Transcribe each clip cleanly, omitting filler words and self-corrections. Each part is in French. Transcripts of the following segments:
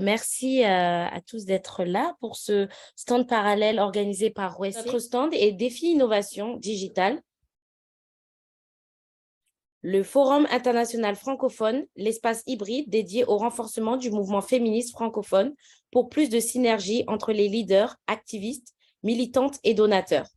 Merci à tous d'être là pour ce stand parallèle organisé par ROESE. Notre stand est Défi Innovation Digitale, le Forum international francophone, l'espace hybride dédié au renforcement du mouvement féministe francophone pour plus de synergie entre les leaders, activistes, militantes et donateurs.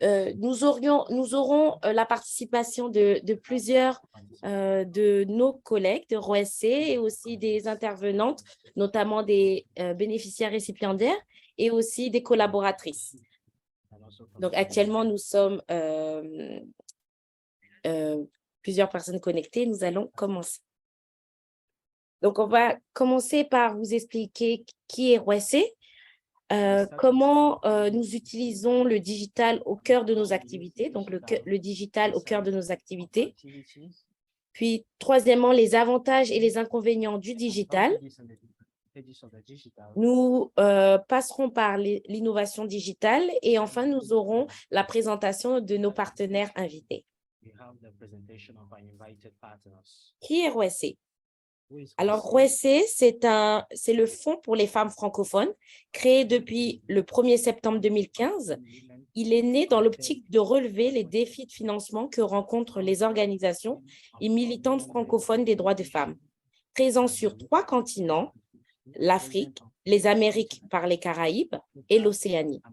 Nous aurons la participation de plusieurs de nos collègues de ROESE et aussi des intervenantes, notamment des bénéficiaires récipiendaires et aussi des collaboratrices. Donc, actuellement, nous sommes plusieurs personnes connectées. Nous allons commencer. Donc, on va commencer par vous expliquer qui est ROESE. Comment nous utilisons le digital au cœur de nos activités, donc le digital au cœur de nos activités. Puis, troisièmement, les avantages et les inconvénients du digital. Nous passerons par l'innovation digitale et enfin, nous aurons la présentation de nos partenaires invités. Qui est ROESE? Alors, ROESE, c'est le Fonds pour les femmes francophones, créé depuis le 1er septembre 2015. Il est né dans l'optique de relever les défis de financement que rencontrent les organisations et militantes francophones des droits des femmes. Présent sur 3 continents, l'Afrique, les Amériques par les Caraïbes et l'Océanie.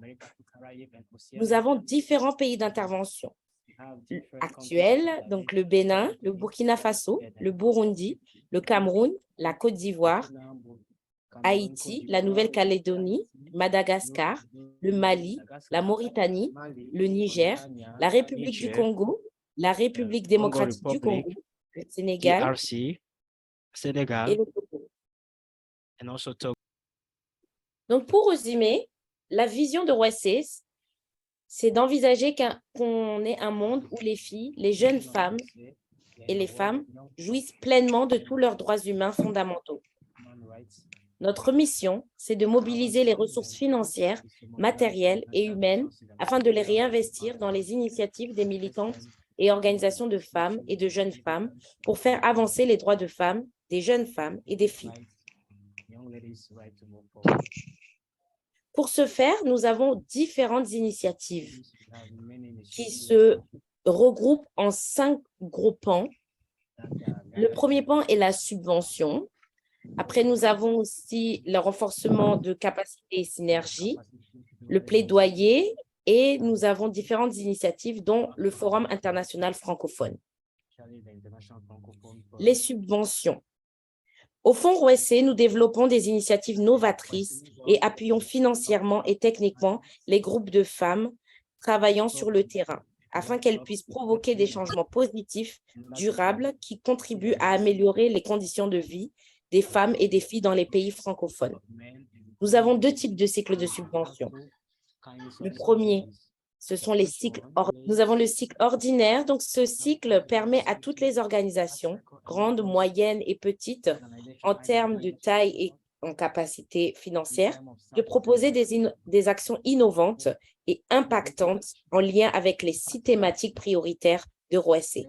Nous avons différents pays d'intervention actuels, donc le Bénin, le Burkina Faso, le Burundi, le Cameroun, la Côte d'Ivoire, Haïti, la Nouvelle-Calédonie, Madagascar, le Mali, la Mauritanie, le Niger, la République du Congo, la République démocratique du Congo, le Sénégal et le Togo. Donc, pour résumer, la vision de ROESE, c'est d'envisager qu'on ait un monde où les filles, les jeunes femmes et les femmes jouissent pleinement de tous leurs droits humains fondamentaux. Notre mission, c'est de mobiliser les ressources financières, matérielles et humaines afin de les réinvestir dans les initiatives des militantes et organisations de femmes et de jeunes femmes pour faire avancer les droits de femmes, des jeunes femmes et des filles. Pour ce faire, nous avons différentes initiatives qui se regroupent en 5 gros pans. Le premier pan est la subvention. Après, nous avons aussi le renforcement de capacités et synergies, le plaidoyer, et nous avons différentes initiatives, dont le Forum international francophone. Les subventions. Au Fonds ROESE, nous développons des initiatives novatrices et appuyons financièrement et techniquement les groupes de femmes travaillant sur le terrain, afin qu'elles puissent provoquer des changements positifs, durables, qui contribuent à améliorer les conditions de vie des femmes et des filles dans les pays francophones. Nous avons 2 types de cycles de subvention. Le premier, ce sont les cycles ordinaires. Nous avons le cycle ordinaire. Donc, ce cycle permet à toutes les organisations, grandes, moyennes et petites, en termes de taille et en capacité financière, de proposer des actions innovantes et impactantes en lien avec les 6 thématiques prioritaires de ROESE.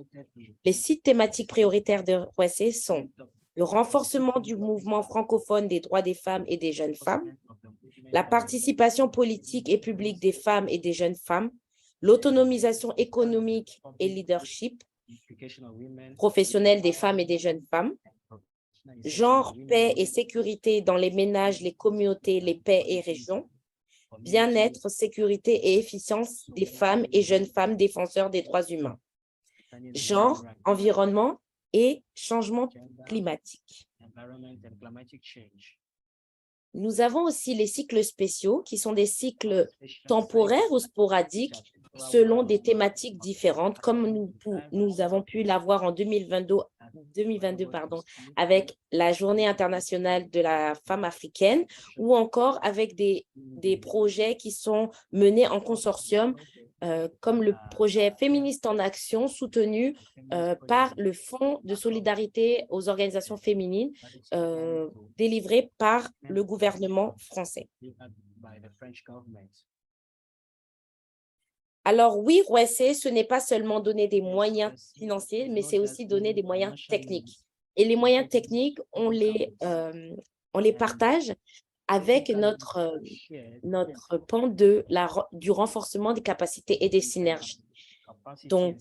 Les 6 thématiques prioritaires de ROESE sont le renforcement du mouvement francophone des droits des femmes et des jeunes femmes, la participation politique et publique des femmes et des jeunes femmes, l'autonomisation économique et leadership professionnel des femmes et des jeunes femmes, genre, paix et sécurité dans les ménages, les communautés, les pays et régions, bien-être, sécurité et efficience des femmes et jeunes femmes défenseurs des droits humains, genre, environnement et changement climatique. Nous avons aussi les cycles spéciaux, qui sont des cycles temporaires ou sporadiques selon des thématiques différentes, comme nous avons pu l'avoir en 2022 avec la Journée internationale de la femme africaine, ou encore avec des projets qui sont menés en consortium, comme le projet Féministes en Action, soutenu par le Fonds de solidarité aux organisations féminines, délivré par le gouvernement français. Alors oui, Rouessé, ce n'est pas seulement donner des moyens financiers, mais c'est aussi donner des moyens techniques. Et les moyens techniques, on les partage avec notre pan du renforcement des capacités et des synergies. Donc,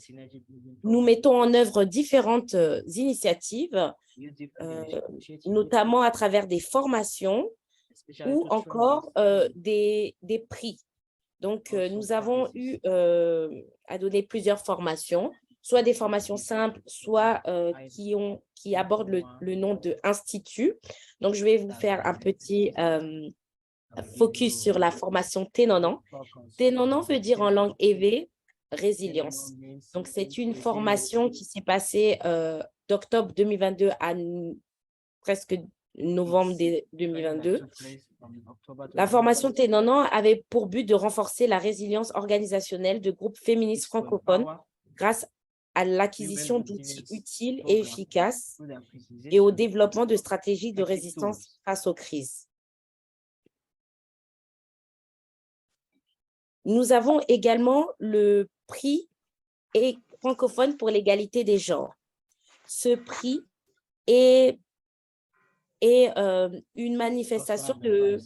nous mettons en œuvre différentes initiatives, notamment à travers des formations ou encore des prix. Donc, nous avons eu à donner plusieurs formations, soit des formations simples, soit qui abordent le nom de institut. Donc, je vais vous faire un petit focus sur la formation Ténonan. Ténonan veut dire en langue évé, résilience. Donc, c'est une formation qui s'est passée d'octobre 2022 à presque novembre 2022. La formation Ténonan avait pour but de renforcer la résilience organisationnelle de groupes féministes francophones grâce à l'acquisition d'outils utiles et efficaces et au développement de stratégies de résistance face aux crises. Nous avons également le prix francophone pour l'égalité des genres. Ce prix est une manifestation de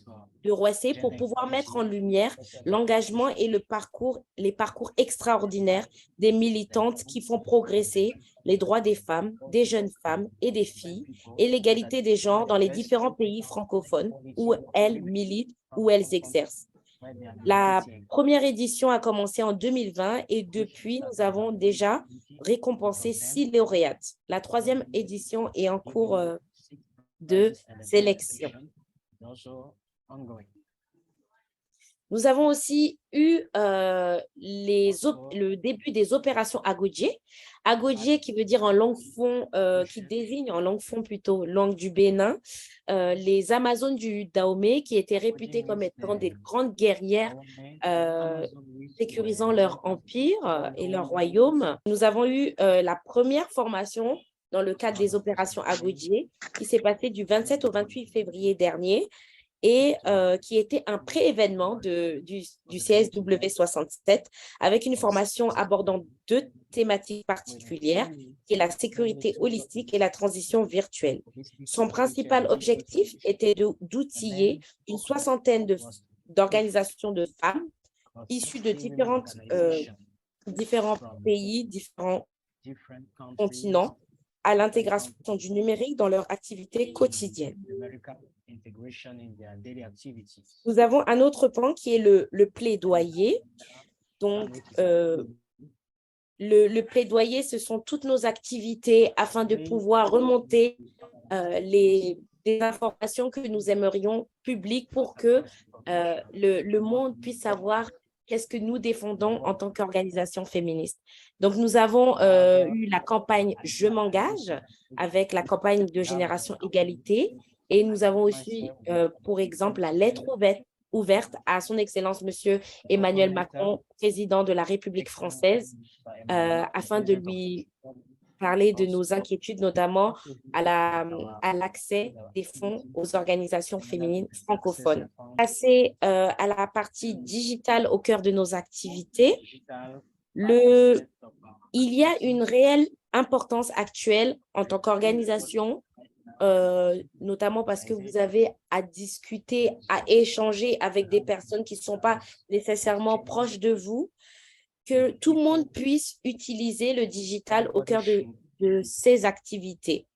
Rouessé pour pouvoir mettre en lumière l'engagement et les parcours extraordinaires des militantes qui font progresser les droits des femmes, des jeunes femmes et des filles et l'égalité des genres dans les différents pays francophones où elles militent, où elles exercent. La première édition a commencé en 2020 et depuis, nous avons déjà récompensé 6 lauréates. La troisième édition est en cours de sélection. Nous avons aussi eu le début des opérations Agodje. Agodje qui veut dire en langue fond, qui désigne en langue fond plutôt, langue du Bénin, les Amazones du Dahomey qui étaient réputées comme étant des grandes guerrières sécurisant leur empire et leur royaume. Nous avons eu la première formation dans le cadre des opérations Agodje qui s'est passée du 27 au 28 février dernier et qui était un pré-événement du CSW 67 avec une formation abordant 2 thématiques particulières, qui est la sécurité holistique et la transition virtuelle. Son principal objectif était d'outiller une soixantaine d'organisations de femmes issues de différents pays, différents continents, à l'intégration du numérique dans leur activité quotidienne. Nous avons un autre pan qui est le plaidoyer. Donc, le plaidoyer, ce sont toutes nos activités afin de pouvoir remonter des informations que nous aimerions publiques pour que le monde puisse savoir qu'est-ce que nous défendons en tant qu'organisation féministe. Donc, nous avons eu la campagne « Je m'engage » avec la campagne de Génération Égalité. Et nous avons aussi, pour exemple, la lettre ouverte à son Excellence, Monsieur Emmanuel Macron, président de la République française, afin de lui parler de nos inquiétudes, notamment à l'accès des fonds aux organisations féminines francophones. Passer à la partie digitale au cœur de nos activités, il y a une réelle importance actuelle en tant qu'organisation, notamment parce que vous avez à discuter, à échanger avec des personnes qui ne sont pas nécessairement proches de vous, que tout le monde puisse utiliser le digital au cœur de ses activités.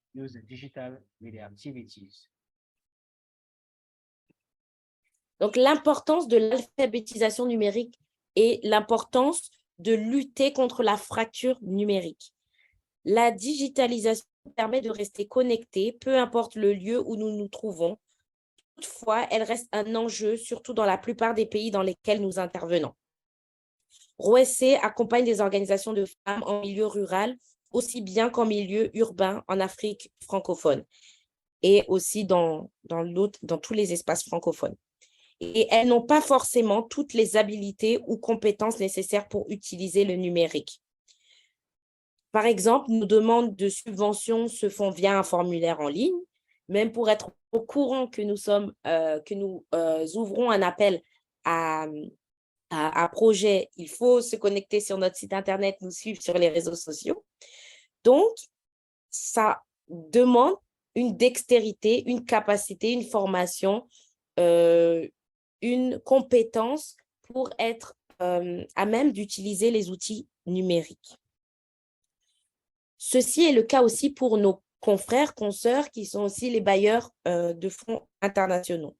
Donc, l'importance de l'alphabétisation numérique et l'importance de lutter contre la fracture numérique. La digitalisation permet de rester connecté, peu importe le lieu où nous nous trouvons. Toutefois, elle reste un enjeu, surtout dans la plupart des pays dans lesquels nous intervenons. Rouessé accompagne des organisations de femmes en milieu rural, aussi bien qu'en milieu urbain en Afrique francophone et aussi dans tous les espaces francophones. Et elles n'ont pas forcément toutes les habilités ou compétences nécessaires pour utiliser le numérique. Par exemple, nos demandes de subventions se font via un formulaire en ligne même pour être au courant que nous ouvrons un appel à, projet, il faut se connecter sur notre site Internet, nous suivre sur les réseaux sociaux. Donc, ça demande une dextérité, une capacité, une formation, une compétence pour être à même d'utiliser les outils numériques. Ceci est le cas aussi pour nos confrères, consoeurs, qui sont aussi les bailleurs de fonds internationaux.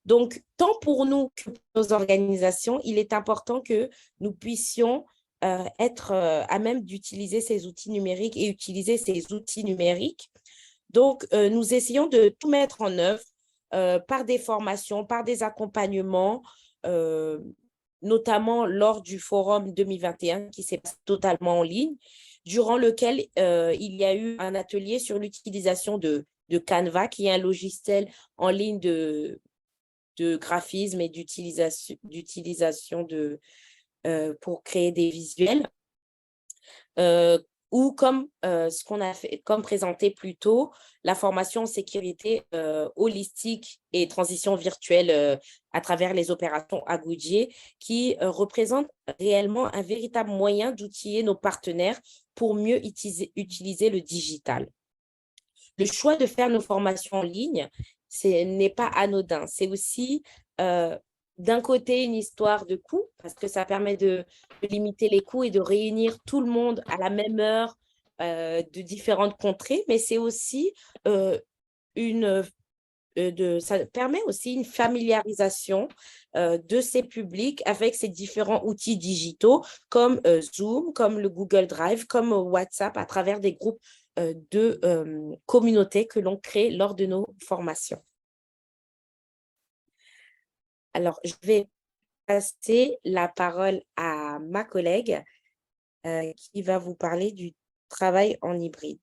Donc, tant pour nous que pour nos organisations, il est important que nous puissions être à même d'utiliser ces outils numériques et utiliser ces outils numériques. Donc, nous essayons de tout mettre en œuvre par des formations, par des accompagnements, notamment lors du Forum 2021 qui s'est passé totalement en ligne, durant lequel il y a eu un atelier sur l'utilisation de Canva, qui est un logiciel en ligne de graphisme et d'utilisation pour créer des visuels. Ou comme ce qu'on a fait, comme présenté plus tôt, la formation en sécurité holistique et transition virtuelle à travers les opérations à Goodyear, qui représente réellement un véritable moyen d'outiller nos partenaires pour mieux utiliser le digital. Le choix de faire nos formations en ligne, n'est pas anodin. C'est aussi d'un côté une histoire de coût, parce que ça permet de limiter les coûts et de réunir tout le monde à la même heure de différentes contrées, mais c'est aussi ça permet aussi une familiarisation de ces publics avec ces différents outils digitaux comme Zoom, comme le Google Drive, comme WhatsApp, à travers des groupes de communautés que l'on crée lors de nos formations. Alors, je vais passer la parole à ma collègue qui va vous parler du travail en hybride.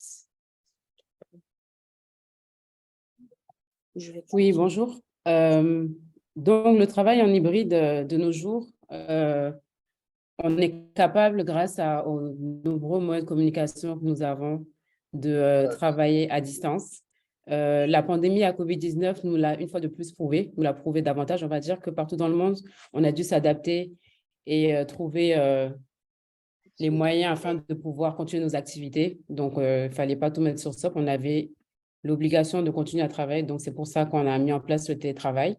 Oui, bonjour. Donc, le travail en hybride de nos jours, on est capable, grâce aux nombreux moyens de communication que nous avons, de travailler à distance. La pandémie à COVID-19 nous l'a une fois de plus prouvé, nous l'a prouvé davantage. On va dire que partout dans le monde, on a dû s'adapter et trouver les moyens afin de pouvoir continuer nos activités. Donc, il ne fallait pas tout mettre sur stop. On avait l'obligation de continuer à travailler. Donc, c'est pour ça qu'on a mis en place le télétravail.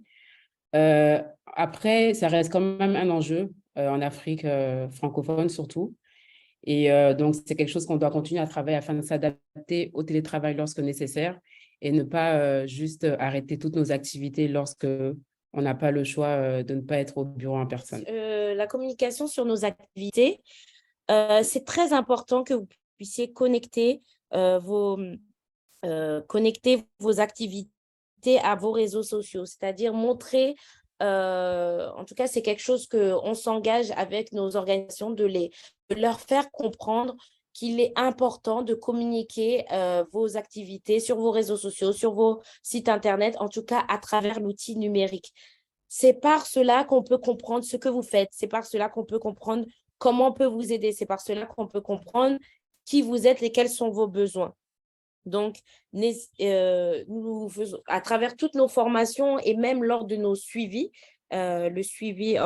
Après, ça reste quand même un enjeu en Afrique francophone surtout. Et donc, c'est quelque chose qu'on doit continuer à travailler afin de s'adapter au télétravail lorsque nécessaire et ne pas juste arrêter toutes nos activités lorsque on n'a pas le choix de ne pas être au bureau en personne. La communication sur nos activités, c'est très important que vous puissiez connecter vos activités à vos réseaux sociaux, c'est-à-dire montrer, en tout cas, c'est quelque chose qu'on s'engage avec nos organisations, de leur faire comprendre qu'il est important de communiquer vos activités sur vos réseaux sociaux, sur vos sites Internet, en tout cas à travers l'outil numérique. C'est par cela qu'on peut comprendre ce que vous faites, c'est par cela qu'on peut comprendre comment on peut vous aider, c'est par cela qu'on peut comprendre qui vous êtes et quels sont vos besoins. Donc, nous faisons, à travers toutes nos formations et même lors de nos suivis, le suivi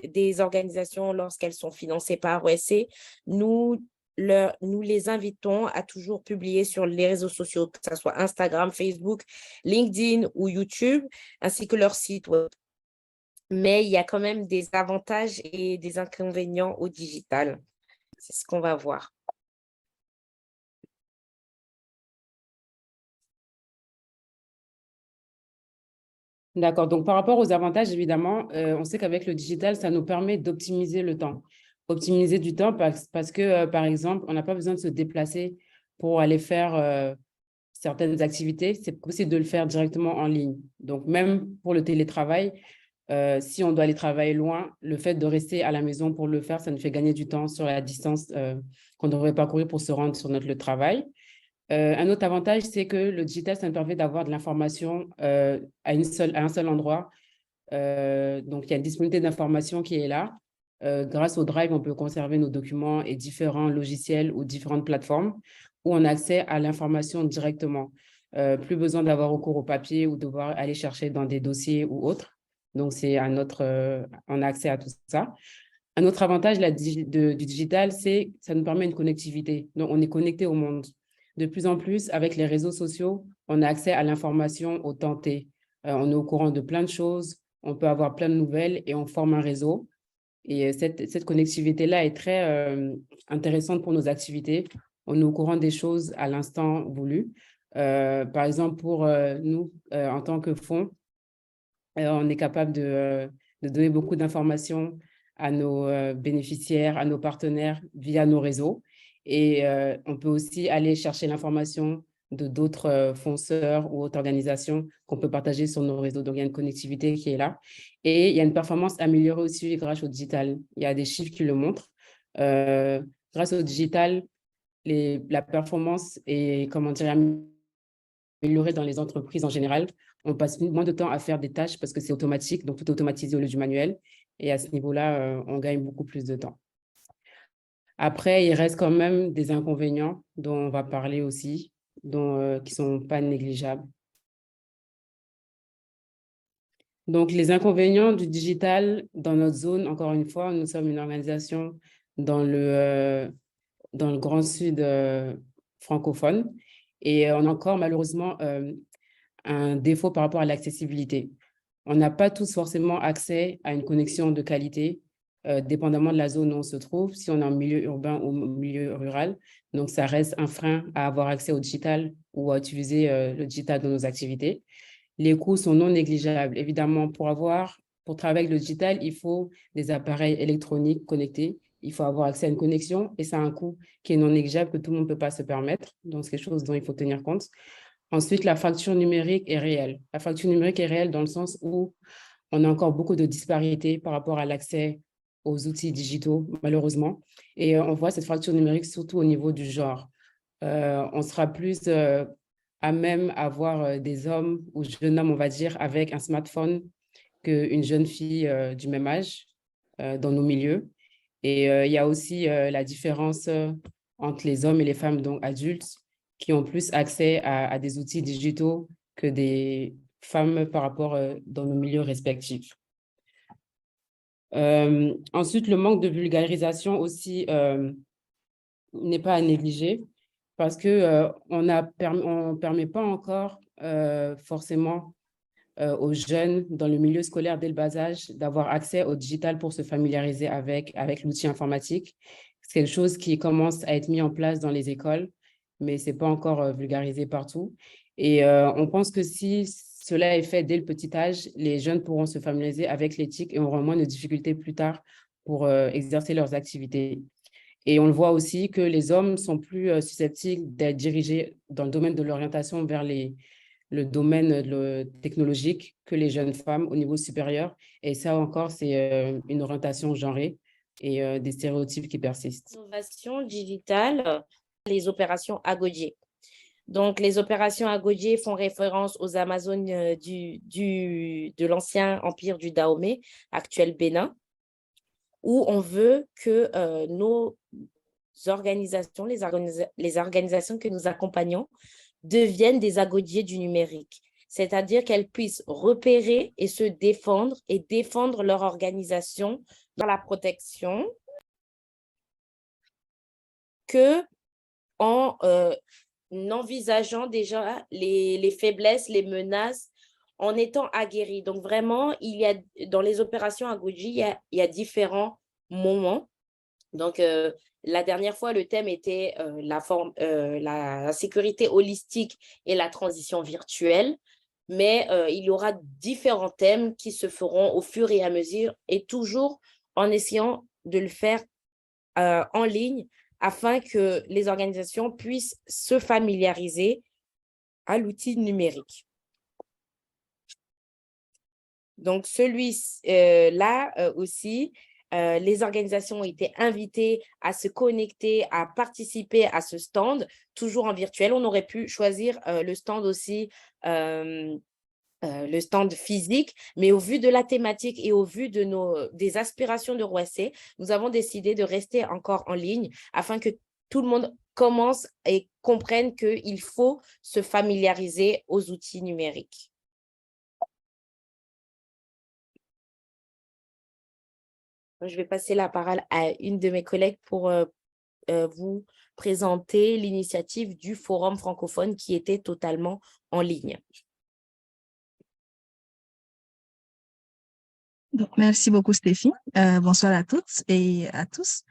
des organisations lorsqu'elles sont financées par OSC, nous les invitons à toujours publier sur les réseaux sociaux, que ce soit Instagram, Facebook, LinkedIn ou YouTube, ainsi que leur site web. Mais il y a quand même des avantages et des inconvénients au digital. C'est ce qu'on va voir. D'accord. Donc, par rapport aux avantages, évidemment, on sait qu'avec le digital, ça nous permet d'optimiser le temps. Optimiser du temps parce que, par exemple, on n'a pas besoin de se déplacer pour aller faire certaines activités. C'est possible de le faire directement en ligne. Donc, même pour le télétravail, si on doit aller travailler loin, le fait de rester à la maison pour le faire, ça nous fait gagner du temps sur la distance qu'on devrait parcourir pour se rendre sur notre lieu de travail. Un autre avantage, c'est que le digital, ça nous permet d'avoir de l'information à un seul endroit. Donc, il y a une disponibilité d'information qui est là. Grâce au Drive, on peut conserver nos documents et différents logiciels ou différentes plateformes où on a accès à l'information directement. plus besoin d'avoir recours au papier ou devoir aller chercher dans des dossiers ou autres. Donc, on a accès à tout ça. Un autre avantage du digital, c'est que ça nous permet une connectivité. Donc, on est connecté au monde. De plus en plus, avec les réseaux sociaux, on a accès à l'information au temps T. On est au courant de plein de choses, on peut avoir plein de nouvelles et on forme un réseau. Et cette connectivité-là est très intéressante pour nos activités. On est au courant des choses à l'instant voulu. Par exemple, pour nous, en tant que fonds, on est capable de donner beaucoup d'informations à nos bénéficiaires, à nos partenaires via nos réseaux. Et on peut aussi aller chercher l'information de d'autres fonceurs ou autres organisations qu'on peut partager sur nos réseaux. Donc, il y a une connectivité qui est là. Et il y a une performance améliorée aussi grâce au digital. Il y a des chiffres qui le montrent. Grâce au digital, la performance est, comment dire, améliorée dans les entreprises en général. On passe moins de temps à faire des tâches parce que c'est automatique, donc tout est automatisé au lieu du manuel. Et à ce niveau-là, on gagne beaucoup plus de temps. Après, il reste quand même des inconvénients dont on va parler aussi, qui ne sont pas négligeables. Donc, les inconvénients du digital dans notre zone, encore une fois, nous sommes une organisation dans le Grand Sud francophone et on a encore malheureusement un défaut par rapport à l'accessibilité. On n'a pas tous forcément accès à une connexion de qualité, dépendamment de la zone où on se trouve, si on est en milieu urbain ou au milieu rural. Donc, ça reste un frein à avoir accès au digital ou à utiliser le digital dans nos activités. Les coûts sont non négligeables. Évidemment, pour travailler avec le digital, il faut des appareils électroniques connectés. Il faut avoir accès à une connexion et ça a un coût qui est non négligeable que tout le monde ne peut pas se permettre. Donc, c'est quelque chose dont il faut tenir compte. Ensuite, la fracture numérique est réelle. La fracture numérique est réelle dans le sens où on a encore beaucoup de disparités par rapport à l'accès aux outils digitaux, malheureusement. Et on voit cette fracture numérique surtout au niveau du genre. On sera plus à même à voir des hommes ou jeunes hommes, on va dire, avec un smartphone qu'une jeune fille du même âge dans nos milieux. Et il y a aussi la différence entre les hommes et les femmes donc adultes qui ont plus accès à des outils digitaux que des femmes par rapport dans nos milieux respectifs. Ensuite, le manque de vulgarisation aussi n'est pas à négliger parce que on ne permet pas encore forcément aux jeunes dans le milieu scolaire dès le bas âge d'avoir accès au digital pour se familiariser avec l'outil informatique. C'est quelque chose qui commence à être mis en place dans les écoles, mais ce n'est pas encore vulgarisé partout. Et on pense que si cela est fait dès le petit âge, les jeunes pourront se familiariser avec l'éthique et auront moins de difficultés plus tard pour exercer leurs activités. Et on le voit aussi que les hommes sont plus susceptibles d'être dirigés dans le domaine de l'orientation vers le domaine technologique que les jeunes femmes au niveau supérieur. Et ça encore, c'est une orientation genrée et des stéréotypes qui persistent. Innovation digitale, les opérations Agodier. Donc, les opérations Agodier font référence aux Amazones de l'ancien empire du Dahomey, actuel Bénin, où on veut que nos organisations, les organisations que nous accompagnons, deviennent des agodiers du numérique, c'est-à-dire qu'elles puissent repérer et se défendre et défendre leur organisation dans la protection que en envisageant déjà les faiblesses, les menaces, en étant aguerris. Donc vraiment, il y a dans les opérations Agoji, il y a différents moments. Donc, la dernière fois, le thème était la sécurité holistique et la transition virtuelle. Mais il y aura différents thèmes qui se feront au fur et à mesure et toujours en essayant de le faire en ligne afin que les organisations puissent se familiariser à l'outil numérique. Donc, celui-là aussi, les organisations ont été invitées à se connecter, à participer à ce stand, toujours en virtuel. On aurait pu choisir le stand aussi, le stand physique, mais au vu de la thématique et au vu des aspirations de Roissy, nous avons décidé de rester encore en ligne afin que tout le monde commence et comprenne qu'il faut se familiariser aux outils numériques. Je vais passer la parole à une de mes collègues pour vous présenter l'initiative du Forum francophone qui était totalement en ligne. Donc, merci beaucoup, Stéphie. Bonsoir à toutes et à tous.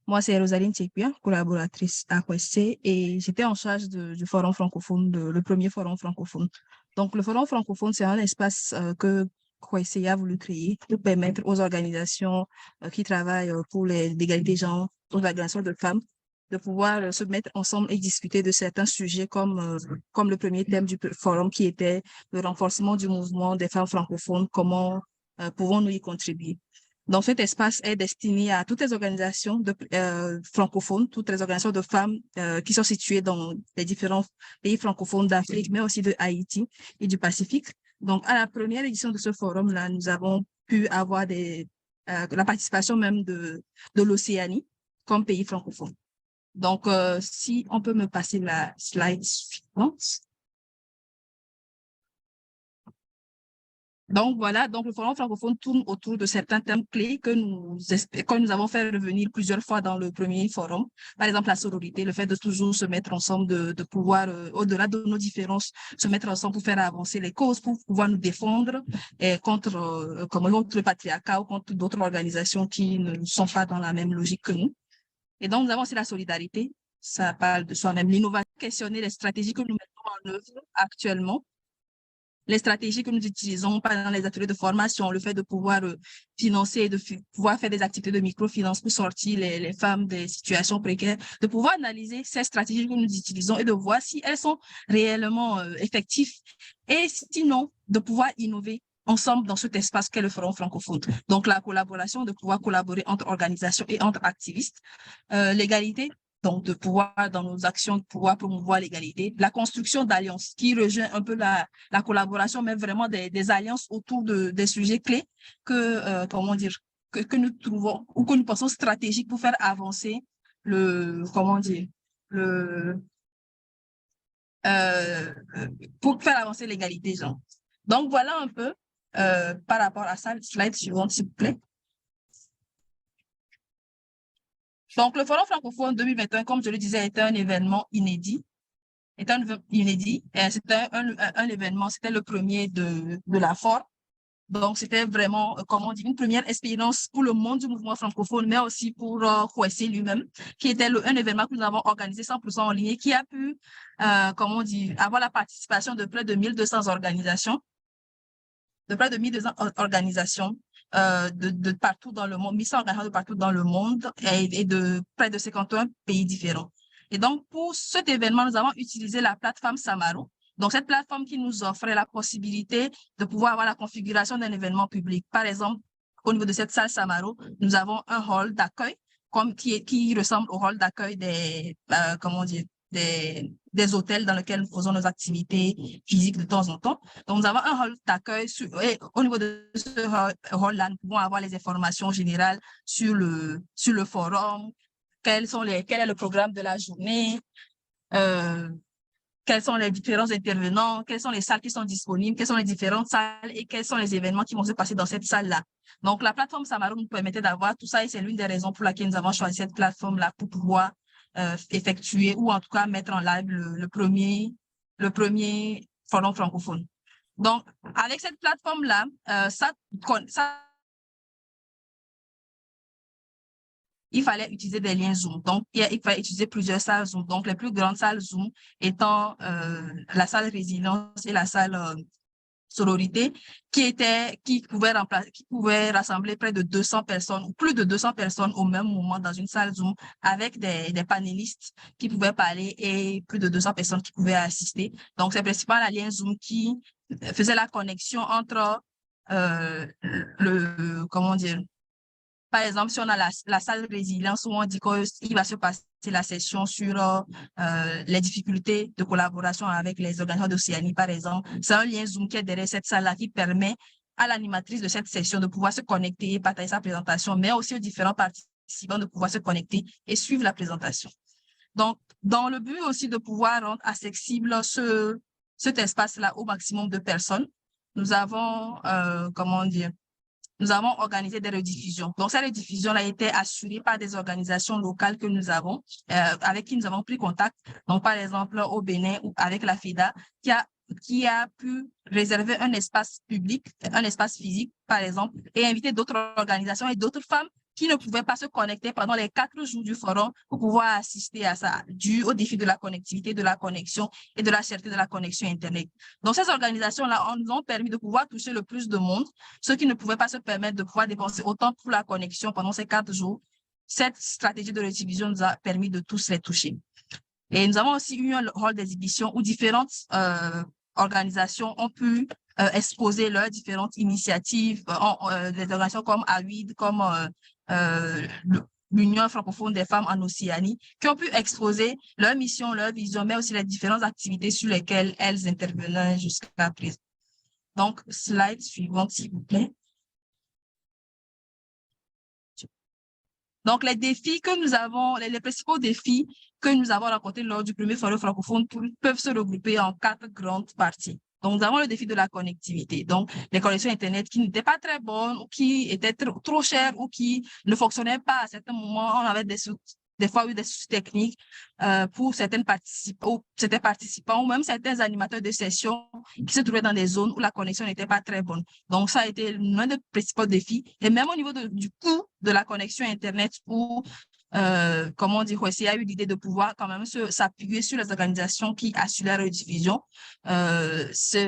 Moi, c'est Rosaline Tchekpia, collaboratrice à Kwesté, et j'étais en charge du Forum francophone, le premier Forum francophone. Donc, le Forum francophone, c'est un espace que Kwesté a voulu créer pour permettre aux organisations qui travaillent pour l'égalité genre, aux organisations de femmes, de pouvoir se mettre ensemble et discuter de certains sujets comme le premier thème du forum qui était le renforcement du mouvement des femmes francophones, comment pouvons-nous y contribuer. Donc, cet espace est destiné à toutes les organisations francophones, toutes les organisations de femmes qui sont situées dans les différents pays francophones d'Afrique, mais aussi de Haïti et du Pacifique. Donc, à la première édition de ce forum-là, nous avons pu avoir la participation même de l'Océanie comme pays francophone. Donc, si on peut me passer la slide suivante. Donc, voilà, donc le Forum francophone tourne autour de certains thèmes clés que nous avons fait revenir plusieurs fois dans le premier forum. Par exemple, la sororité, le fait de toujours se mettre ensemble, de pouvoir, au-delà de nos différences, se mettre ensemble pour faire avancer les causes, pour pouvoir nous défendre contre le patriarcat ou contre d'autres organisations qui ne sont pas dans la même logique que nous. Et donc, nous avons aussi la solidarité, ça parle de soi-même, l'innovation, questionner les stratégies que nous mettons en œuvre actuellement, les stratégies que nous utilisons pendant les ateliers de formation, le fait de pouvoir financer et de pouvoir faire des activités de microfinance pour sortir les femmes des situations précaires, de pouvoir analyser ces stratégies que nous utilisons et de voir si elles sont réellement effectives et sinon de pouvoir innover ensemble dans cet espace qu'est le Forum francophone. Donc, la collaboration, de pouvoir collaborer entre organisations et entre activistes, l'égalité, donc de pouvoir, dans nos actions, de pouvoir promouvoir l'égalité, la construction d'alliances qui rejoint un peu la collaboration, mais vraiment des alliances autour des sujets clés que, que nous trouvons ou que nous pensons stratégiques pour faire avancer pour faire avancer l'égalité genre. Donc, voilà un peu par rapport à ça. Slide suivante, s'il vous plaît. Donc, le Forum francophone 2021, comme je le disais, était un événement inédit. C'était un événement, c'était le premier de la FOR. Donc, c'était vraiment, une première expérience pour le monde du mouvement francophone, mais aussi pour Kwesté lui-même, qui était un événement que nous avons organisé 100% en ligne, qui a pu, avoir la participation de près de 1200 organisations, de partout dans le monde, 1100 organisations de partout dans le monde et de près de 51 pays différents. Et donc, pour cet événement, nous avons utilisé la plateforme Samaro. Donc, cette plateforme qui nous offrait la possibilité de pouvoir avoir la configuration d'un événement public. Par exemple, au niveau de cette salle Samaro, nous avons un hall d'accueil qui ressemble au hall d'accueil des hôtels dans lesquels nous faisons nos activités physiques de temps en temps. Donc, nous avons un hall d'accueil et au niveau de ce hall-là, nous pouvons avoir les informations générales sur le forum, quel est le programme de la journée, quels sont les différents intervenants, quelles sont les salles qui sont disponibles, quelles sont les différentes salles et quels sont les événements qui vont se passer dans cette salle-là. Donc, la plateforme Samaro nous permettait d'avoir tout ça et c'est l'une des raisons pour laquelle nous avons choisi cette plateforme-là pour pouvoir effectuer ou en tout cas mettre en live le premier forum francophone. Donc, avec cette plateforme-là, il fallait utiliser des liens Zoom. Donc, il fallait utiliser plusieurs salles Zoom. Donc, les plus grandes salles Zoom étant la salle résilience et la salle sororité, qui pouvaient rassembler près de 200 personnes ou plus de 200 personnes au même moment dans une salle Zoom avec des panélistes qui pouvaient parler et plus de 200 personnes qui pouvaient assister. Donc, c'est principalement la lien Zoom qui faisait la connexion entre par exemple, si on a la salle résilience où on dit qu'il va se passer la session sur les difficultés de collaboration avec les organisations d'Océanie, par exemple, c'est un lien Zoom qui est derrière cette salle-là qui permet à l'animatrice de cette session de pouvoir se connecter et partager sa présentation, mais aussi aux différents participants de pouvoir se connecter et suivre la présentation. Donc, dans le but aussi de pouvoir rendre accessible cet espace-là au maximum de personnes, nous avons, nous avons organisé des rediffusions. Donc, ces rediffusions-là étaient assurées par des organisations locales que nous avons, avec qui nous avons pris contact. Donc, par exemple, au Bénin ou avec la FIDA, qui a pu réserver un espace public, un espace physique, par exemple, et inviter d'autres organisations et d'autres femmes qui ne pouvaient pas se connecter pendant les 4 jours du forum pour pouvoir assister à ça, dû au défi de la connectivité, de la connexion et de la cherté de la connexion Internet. Donc, ces organisations-là nous ont permis de pouvoir toucher le plus de monde, ceux qui ne pouvaient pas se permettre de pouvoir dépenser autant pour la connexion pendant ces 4 jours. Cette stratégie de rediffusion nous a permis de tous les toucher. Et nous avons aussi eu un rôle d'exhibition où différentes organisations ont pu exposer leurs différentes initiatives, des organisations comme AWID, comme l'Union francophone des femmes en Océanie, qui ont pu exposer leur mission, leur vision, mais aussi les différentes activités sur lesquelles elles intervenaient jusqu'à présent. Donc, slide suivante, s'il vous plaît. Donc, les défis que nous avons, les principaux défis que nous avons rencontrés lors du premier forum francophone peuvent se regrouper en 4 grandes parties. Donc, nous avons le défi de la connectivité. Donc, les connexions Internet qui n'étaient pas très bonnes ou qui étaient trop chères ou qui ne fonctionnaient pas à certains moments. On avait des fois eu des soucis techniques pour certains participants ou même certains animateurs de sessions qui se trouvaient dans des zones où la connexion n'était pas très bonne. Donc, ça a été l'un des principaux défis. Et même au niveau du coût de la connexion Internet où comment dire, il y a eu l'idée de pouvoir quand même s'appuyer sur les organisations qui assurent la rediffusion. Ça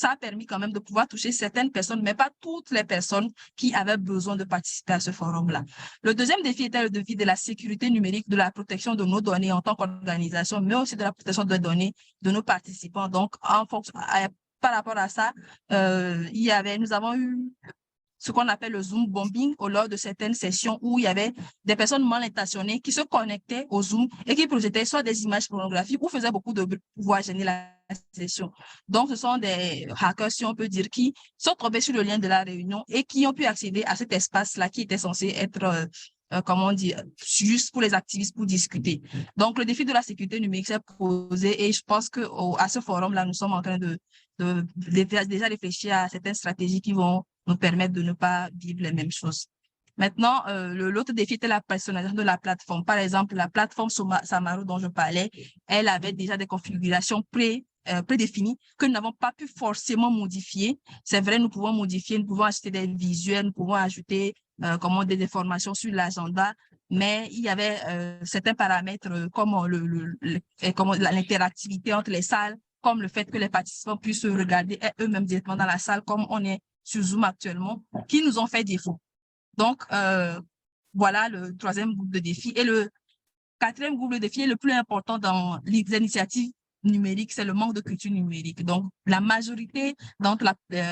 a permis quand même de pouvoir toucher certaines personnes, mais pas toutes les personnes qui avaient besoin de participer à ce forum-là. Le deuxième défi était le défi de la sécurité numérique, de la protection de nos données en tant qu'organisation, mais aussi de la protection des données de nos participants. Donc, par rapport à ça, nous avons eu ce qu'on appelle le Zoom bombing lors de certaines sessions où il y avait des personnes mal intentionnées qui se connectaient au Zoom et qui projetaient soit des images pornographiques ou faisaient beaucoup de bruit pour pouvoir gêner la session. Donc, ce sont des hackers, si on peut dire, qui sont tombés sur le lien de la réunion et qui ont pu accéder à cet espace-là qui était censé être comment dire, juste pour les activistes pour discuter. Donc, le défi de la sécurité numérique s'est posé et je pense qu'à ce forum-là, nous sommes en train de déjà réfléchir à certaines stratégies qui vont nous permettre de ne pas vivre les mêmes choses. Maintenant, l'autre défi était la personnalisation de la plateforme. Par exemple, la plateforme Samaro dont je parlais, elle avait déjà des configurations prédéfinies que nous n'avons pas pu forcément modifier. C'est vrai, nous pouvons modifier, nous pouvons ajouter des visuels, nous pouvons ajouter des informations sur l'agenda, mais il y avait certains paramètres comme l'interactivité entre les salles, comme le fait que les participants puissent se regarder eux-mêmes directement dans la salle, comme on est sur Zoom actuellement, qui nous ont fait défaut. Donc, voilà le troisième groupe de défis. Et le quatrième groupe de défis est le plus important dans les initiatives numériques, c'est le manque de culture numérique. Donc, la majorité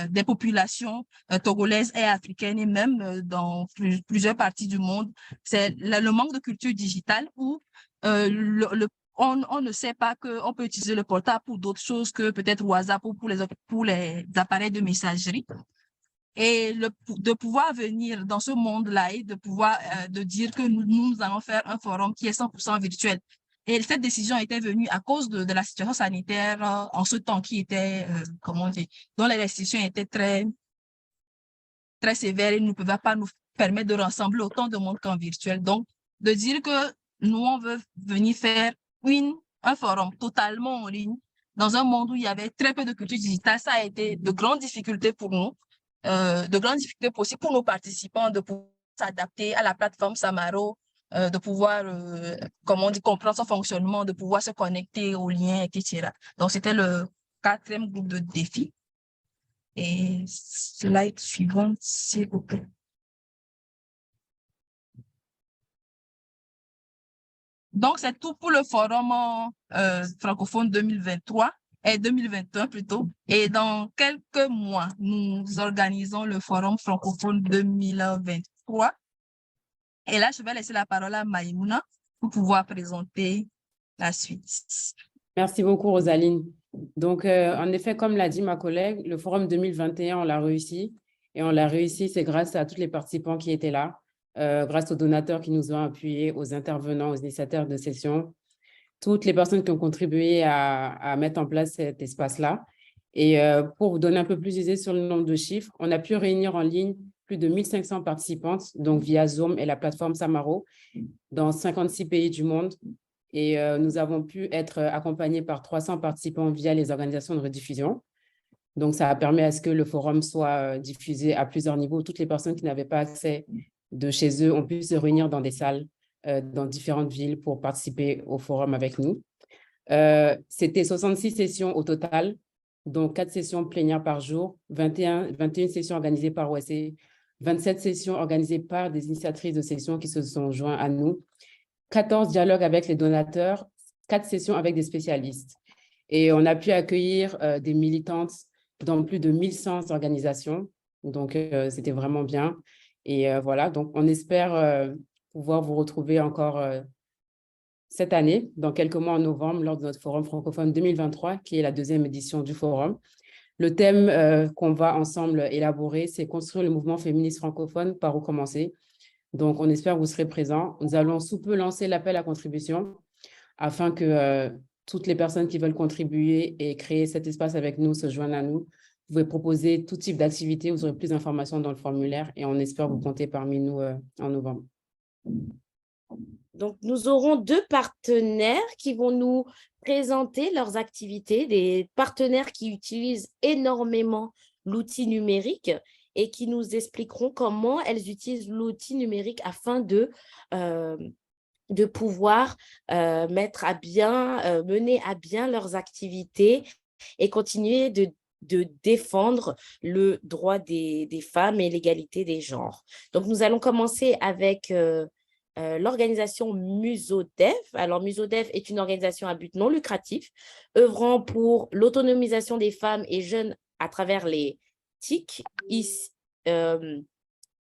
des populations togolaises et africaines et même dans plusieurs parties du monde, c'est le manque de culture digitale où on ne sait pas qu'on peut utiliser le portable pour d'autres choses que peut-être WhatsApp ou pour les appareils de messagerie. Et de pouvoir venir dans ce monde-là et de pouvoir de dire que nous allons faire un forum qui est 100% virtuel. Et cette décision était venue à cause de la situation sanitaire en ce temps qui était, dont les restrictions étaient très, très sévères et ne pouvaient pas nous permettre de rassembler autant de monde qu'en virtuel. Donc, de dire que nous, on veut venir faire un forum totalement en ligne dans un monde où il y avait très peu de culture digitale, ça a été de grandes difficultés pour nous. De grandes difficultés possibles pour nos participants de pouvoir s'adapter à la plateforme Samaro, de pouvoir, comprendre son fonctionnement, de pouvoir se connecter aux liens, etc. Donc, c'était le quatrième groupe de défis. Et slide suivante, s'il vous plaît. Donc, c'est tout pour le forum francophone 2023. Et 2021 plutôt. Et dans quelques mois, nous organisons le Forum francophone 2023. Et là, je vais laisser la parole à Maïmouna pour pouvoir présenter la suite. Merci beaucoup, Rosaline. Donc, en effet, comme l'a dit ma collègue, le Forum 2021, on l'a réussi. Et on l'a réussi, c'est grâce à tous les participants qui étaient là. grâce aux donateurs qui nous ont appuyés, aux intervenants, aux initiateurs de sessions, toutes les personnes qui ont contribué à mettre en place cet espace-là. Et pour vous donner un peu plus d'idées sur le nombre de chiffres, on a pu réunir en ligne plus de 1500 participantes, donc via Zoom et la plateforme Samaro, dans 56 pays du monde. Et nous avons pu être accompagnés par 300 participants via les organisations de rediffusion. Donc, ça a permis à ce que le forum soit diffusé à plusieurs niveaux. Toutes les personnes qui n'avaient pas accès de chez eux ont pu se réunir dans des salles dans différentes villes pour participer au forum avec nous. C'était 66 sessions au total, dont 4 sessions plénières par jour, 21 sessions organisées par OSC, 27 sessions organisées par des initiatrices de sessions qui se sont joints à nous, 14 dialogues avec les donateurs, 4 sessions avec des spécialistes. Et on a pu accueillir des militantes dans plus de 1100 organisations. Donc, c'était vraiment bien. Et voilà, donc on espère pouvoir vous retrouver encore cette année, dans quelques mois en novembre, lors de notre Forum francophone 2023, qui est la 2e édition du Forum. Le thème qu'on va ensemble élaborer, c'est « Construire le mouvement féministe francophone, par où commencer ?» Donc, on espère que vous serez présents. Nous allons sous peu lancer l'appel à contribution afin que toutes les personnes qui veulent contribuer et créer cet espace avec nous se joignent à nous. Vous pouvez proposer tout type d'activité. Vous aurez plus d'informations dans le formulaire et on espère vous compter parmi nous en novembre. Donc, nous aurons 2 partenaires qui vont nous présenter leurs activités, des partenaires qui utilisent énormément l'outil numérique et qui nous expliqueront comment elles utilisent l'outil numérique afin de pouvoir mettre à bien, mener à bien leurs activités et continuer de défendre le droit des femmes et l'égalité des genres. Donc, nous allons commencer avec l'organisation MusoDev. Alors, MusoDev est une organisation à but non lucratif, œuvrant pour l'autonomisation des femmes et jeunes à travers les TIC.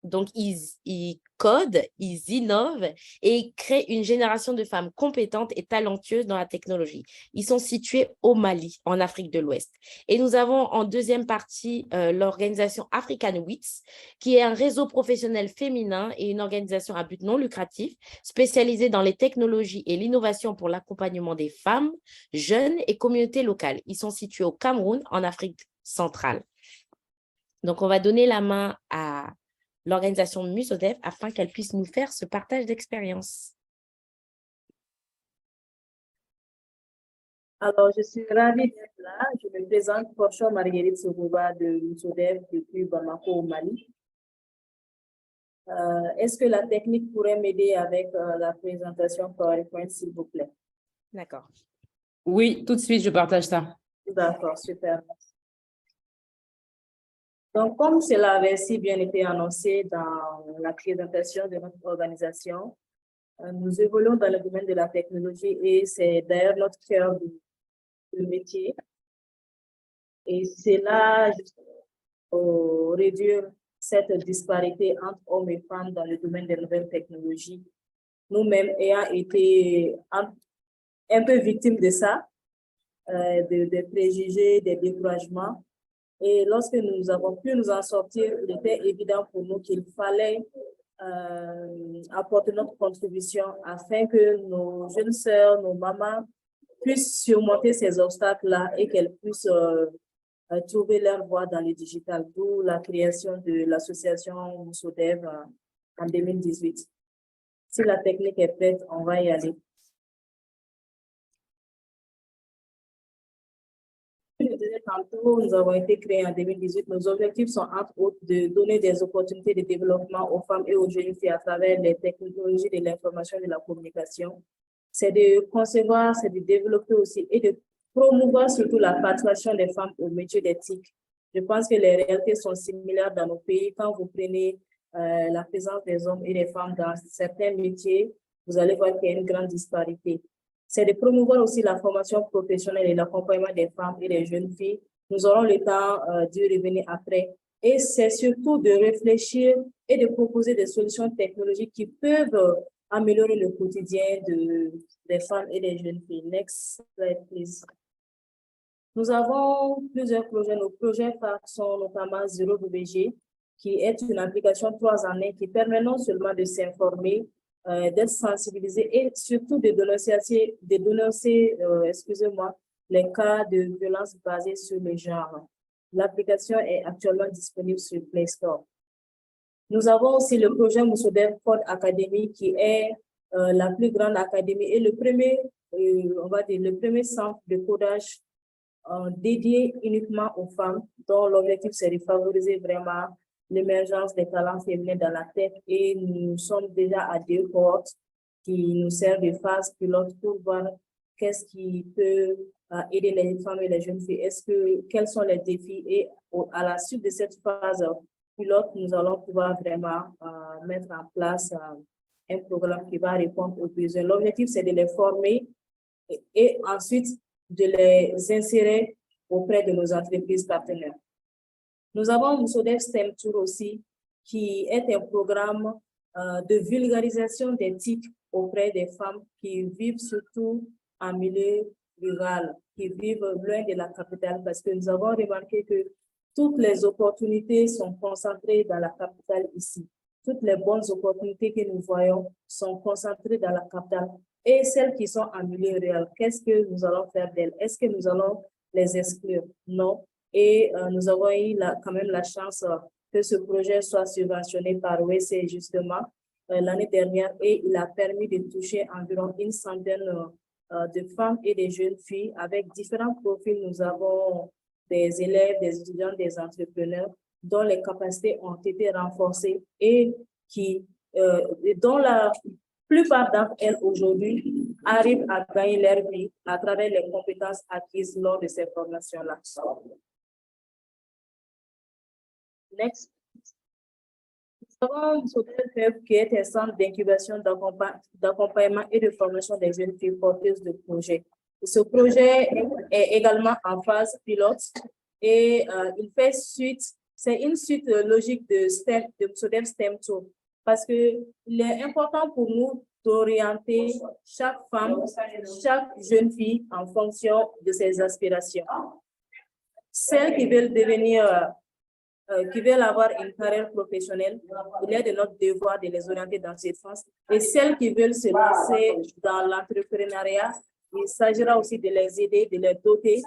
Donc, ils codent, ils innovent et ils créent une génération de femmes compétentes et talentueuses dans la technologie. Ils sont situés au Mali, en Afrique de l'Ouest. Et nous avons en deuxième partie l'organisation African Wits, qui est un réseau professionnel féminin et une organisation à but non lucratif spécialisée dans les technologies et l'innovation pour l'accompagnement des femmes, jeunes et communautés locales. Ils sont situés au Cameroun, en Afrique centrale. Donc, on va donner la main à l'organisation MusoDev afin qu'elle puisse nous faire ce partage d'expérience. Alors, je suis ravie d'être là. Je me présente Portia Marguerite Sogoba de MusoDev depuis Bamako au Mali. Est-ce que la technique pourrait m'aider avec la présentation PowerPoint, s'il vous plaît? D'accord. Oui, tout de suite, je partage ça. D'accord, super. Donc, comme cela avait si bien été annoncé dans la présentation de notre organisation, nous évoluons dans le domaine de la technologie et c'est d'ailleurs notre cœur de métier. Et c'est là pour réduire cette disparité entre hommes et femmes dans le domaine des nouvelles technologies. Nous-mêmes ayant été un peu victimes de ça, des préjugés, des découragements. Et lorsque nous avons pu nous en sortir, il était évident pour nous qu'il fallait apporter notre contribution afin que nos jeunes sœurs, nos mamans puissent surmonter ces obstacles-là et qu'elles puissent trouver leur voie dans le digital, d'où la création de l'association MusoDev en 2018. Si la technique est prête, on va y aller. Je disais tantôt, nous avons été créés en 2018. Nos objectifs sont entre autres de donner des opportunités de développement aux femmes et aux jeunes filles à travers les technologies de l'information et de la communication. C'est de concevoir, c'est de développer aussi et de promouvoir surtout la participation des femmes au métier d'éthique. Je pense que les réalités sont similaires dans nos pays. Quand vous prenez la présence des hommes et des femmes dans certains métiers, vous allez voir qu'il y a une grande disparité. C'est de promouvoir aussi la formation professionnelle et l'accompagnement des femmes et des jeunes filles. Nous aurons le temps d'y revenir après. Et c'est surtout de réfléchir et de proposer des solutions technologiques qui peuvent améliorer le quotidien des femmes et des jeunes filles. Next slide, please. Nous avons plusieurs projets. Nos projets phares sont notamment Zero BBG, qui est une application 3 en 1 qui permet non seulement de s'informer, d'être sensibilisé et surtout de dénoncer, excusez-moi, les cas de violence basées sur le genre. L'application est actuellement disponible sur Play Store. Nous avons aussi le projet Moussodev Code Academy qui est la plus grande académie et le premier, on va dire, le premier centre de codage dédié uniquement aux femmes, dont l'objectif c'est de favoriser vraiment l'émergence des talents féminins dans la tech et nous sommes déjà à 2 cohortes qui nous servent de phase pilote pour voir qu'est-ce qui peut aider les femmes et les jeunes filles, quels sont les défis et à la suite de cette phase pilote, nous allons pouvoir vraiment mettre en place un programme qui va répondre aux besoins. L'objectif c'est de les former et ensuite de les insérer auprès de nos entreprises partenaires. Nous avons Moussodev STEM Tour aussi, qui est un programme de vulgarisation des TIC auprès des femmes qui vivent surtout en milieu rural, qui vivent loin de la capitale, parce que nous avons remarqué que toutes les opportunités sont concentrées dans la capitale ici. Toutes les bonnes opportunités que nous voyons sont concentrées dans la capitale. Et celles qui sont en milieu rural, qu'est-ce que nous allons faire d'elles? Est-ce que nous allons les exclure? Non. Et nous avons eu quand même la chance que ce projet soit subventionné par OEC justement l'année dernière et il a permis de toucher environ une centaine de femmes et de jeunes filles avec différents profils. Nous avons des élèves, des étudiants, des entrepreneurs dont les capacités ont été renforcées et dont la plupart d'entre elles aujourd'hui arrivent à gagner leur vie à travers les compétences acquises lors de ces formations-là. Next. Nous avons Moussodev Hub qui est un centre d'incubation, d'accompagnement et de formation des jeunes filles porteuses de projets. Ce projet est également en phase pilote et il fait suite, c'est une suite logique de Moussodev STEM Tour parce qu'il est important pour nous d'orienter chaque femme, chaque jeune fille en fonction de ses aspirations. Celles qui veulent devenir qui veulent avoir une carrière professionnelle, il est de notre devoir de les orienter dans cette sens. Et celles qui veulent se lancer dans l'entrepreneuriat, il s'agira aussi de les aider, de les doter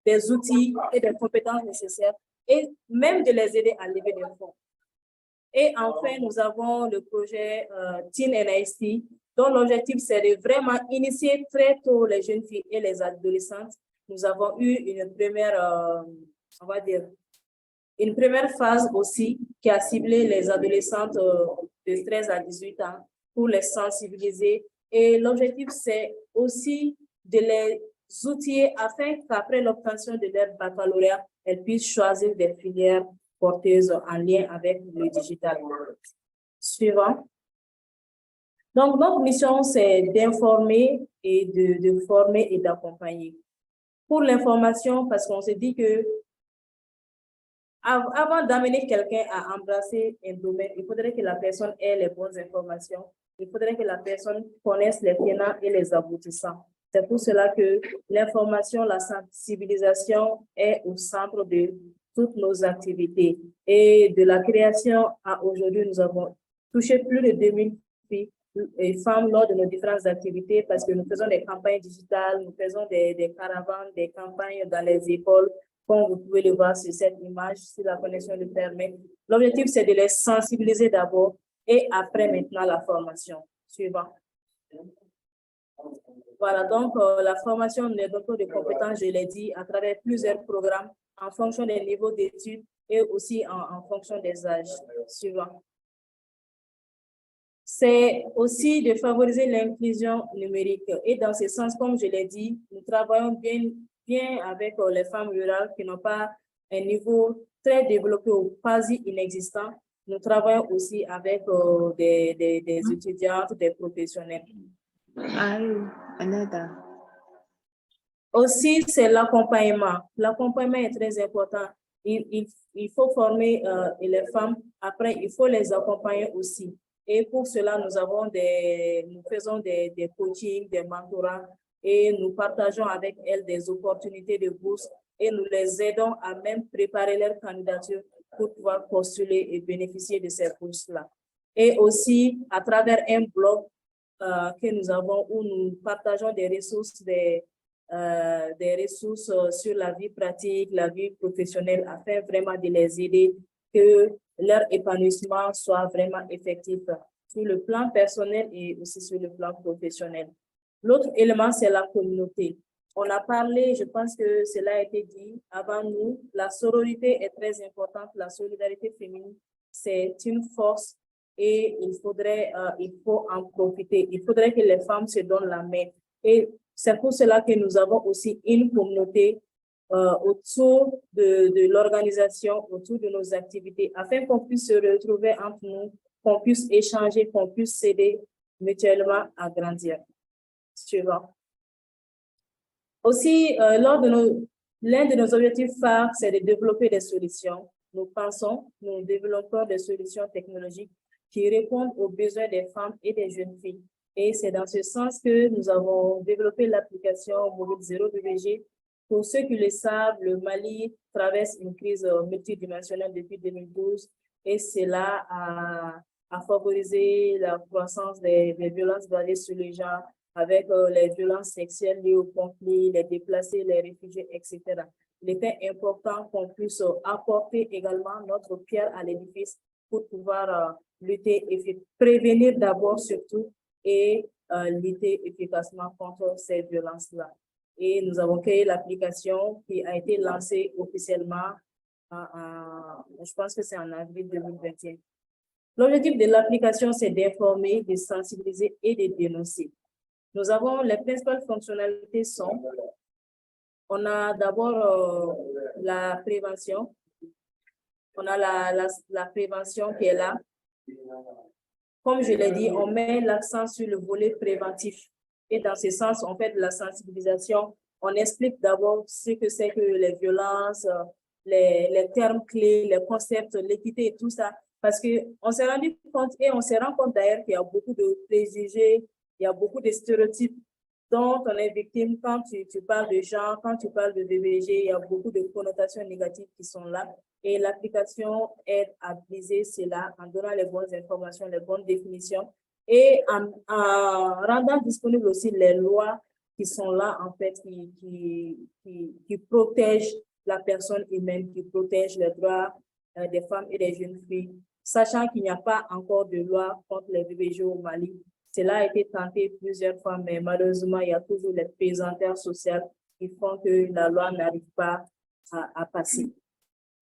des outils et des compétences nécessaires et même de les aider à lever des fonds. Et enfin, nous avons le projet Teen NIC, dont l'objectif c'est de vraiment initier très tôt les jeunes filles et les adolescentes. Nous avons eu une première, on va dire, une première phase aussi qui a ciblé les adolescentes de 13 à 18 ans pour les sensibiliser. Et l'objectif, c'est aussi de les outiller afin qu'après l'obtention de leur baccalauréat, elles puissent choisir des filières porteuses en lien avec le digital. Suivant. Donc, notre mission, c'est d'informer et de former et d'accompagner. Pour l'information, parce qu'on se dit que avant d'amener quelqu'un à embrasser un domaine, il faudrait que la personne ait les bonnes informations. Il faudrait que la personne connaisse les tenants et les aboutissants. C'est pour cela que l'information, la sensibilisation est au centre de toutes nos activités. Et de la création à aujourd'hui, nous avons touché plus de 2000 filles et femmes lors de nos différentes activités parce que nous faisons des campagnes digitales, nous faisons des caravanes, des campagnes dans les écoles, comme vous pouvez le voir sur cette image, si la connexion le permet. L'objectif, c'est de les sensibiliser d'abord et après maintenant la formation. Suivant. Voilà, donc la formation des docteurs de compétences, je l'ai dit, à travers plusieurs programmes en fonction des niveaux d'études et aussi en fonction des âges. Suivant. C'est aussi de favoriser l'inclusion numérique. Et dans ce sens, comme je l'ai dit, nous travaillons bien avec les femmes rurales qui n'ont pas un niveau très développé ou quasi inexistant. Nous travaillons aussi avec des étudiantes, des professionnels. Aussi, c'est l'accompagnement. L'accompagnement est très important. Il faut former les femmes. Après, il faut les accompagner aussi. Et pour cela, nous faisons des coachings, des mentorats et nous partageons avec elles des opportunités de bourse et nous les aidons à même préparer leur candidature pour pouvoir postuler et bénéficier de ces bourses-là. Et aussi, à travers un blog que nous avons où nous partageons des ressources, sur la vie pratique, la vie professionnelle, afin vraiment de les aider, que leur épanouissement soit vraiment effectif sur le plan personnel et aussi sur le plan professionnel. L'autre élément, c'est la communauté. On a parlé, je pense que cela a été dit avant nous, la sororité est très importante, la solidarité féminine, c'est une force et il faut en profiter. Il faudrait que les femmes se donnent la main. Et c'est pour cela que nous avons aussi une communauté autour de l'organisation, autour de nos activités, afin qu'on puisse se retrouver entre nous, qu'on puisse échanger, qu'on puisse s'aider mutuellement à grandir. Suivant. Aussi, l'un de nos objectifs phares, c'est de développer des solutions. Nous développons des solutions technologiques qui répondent aux besoins des femmes et des jeunes filles. Et c'est dans ce sens que nous avons développé l'application mobile 0BBG. Pour ceux qui le savent, le Mali traverse une crise multidimensionnelle depuis 2012 et cela a favorisé la croissance des violences basées sur le genre, avec les violences sexuelles liées au conflit, les déplacés, les réfugiés, etc. Il était important qu'on puisse apporter également notre pierre à l'édifice pour pouvoir lutter et prévenir d'abord surtout et lutter efficacement contre ces violences-là. Et nous avons créé l'application qui a été lancée officiellement, je pense que c'est en avril 2021. L'objectif de l'application, c'est d'informer, de sensibiliser et de dénoncer. Nous avons les principales fonctionnalités sont, on a d'abord la prévention. On a la prévention qui est là. Comme je l'ai dit, on met l'accent sur le volet préventif. Et dans ce sens, on fait de la sensibilisation. On explique d'abord ce que c'est que les violences, les termes clés, les concepts, l'équité et tout ça. Parce qu'on s'est rendu compte, et on se rend compte d'ailleurs qu'il y a beaucoup de préjugés, il y a beaucoup de stéréotypes dont on est victime quand tu parles de genre, quand tu parles de VBG, il y a beaucoup de connotations négatives qui sont là. Et l'application aide à briser cela en donnant les bonnes informations, les bonnes définitions et en rendant disponibles aussi les lois qui sont là, en fait, qui protègent la personne humaine, qui protègent les droits des femmes et des jeunes filles, sachant qu'il n'y a pas encore de loi contre les VBG au Mali. Cela a été tenté plusieurs fois, mais malheureusement, il y a toujours les pesanteurs sociales qui font que la loi n'arrive pas à passer.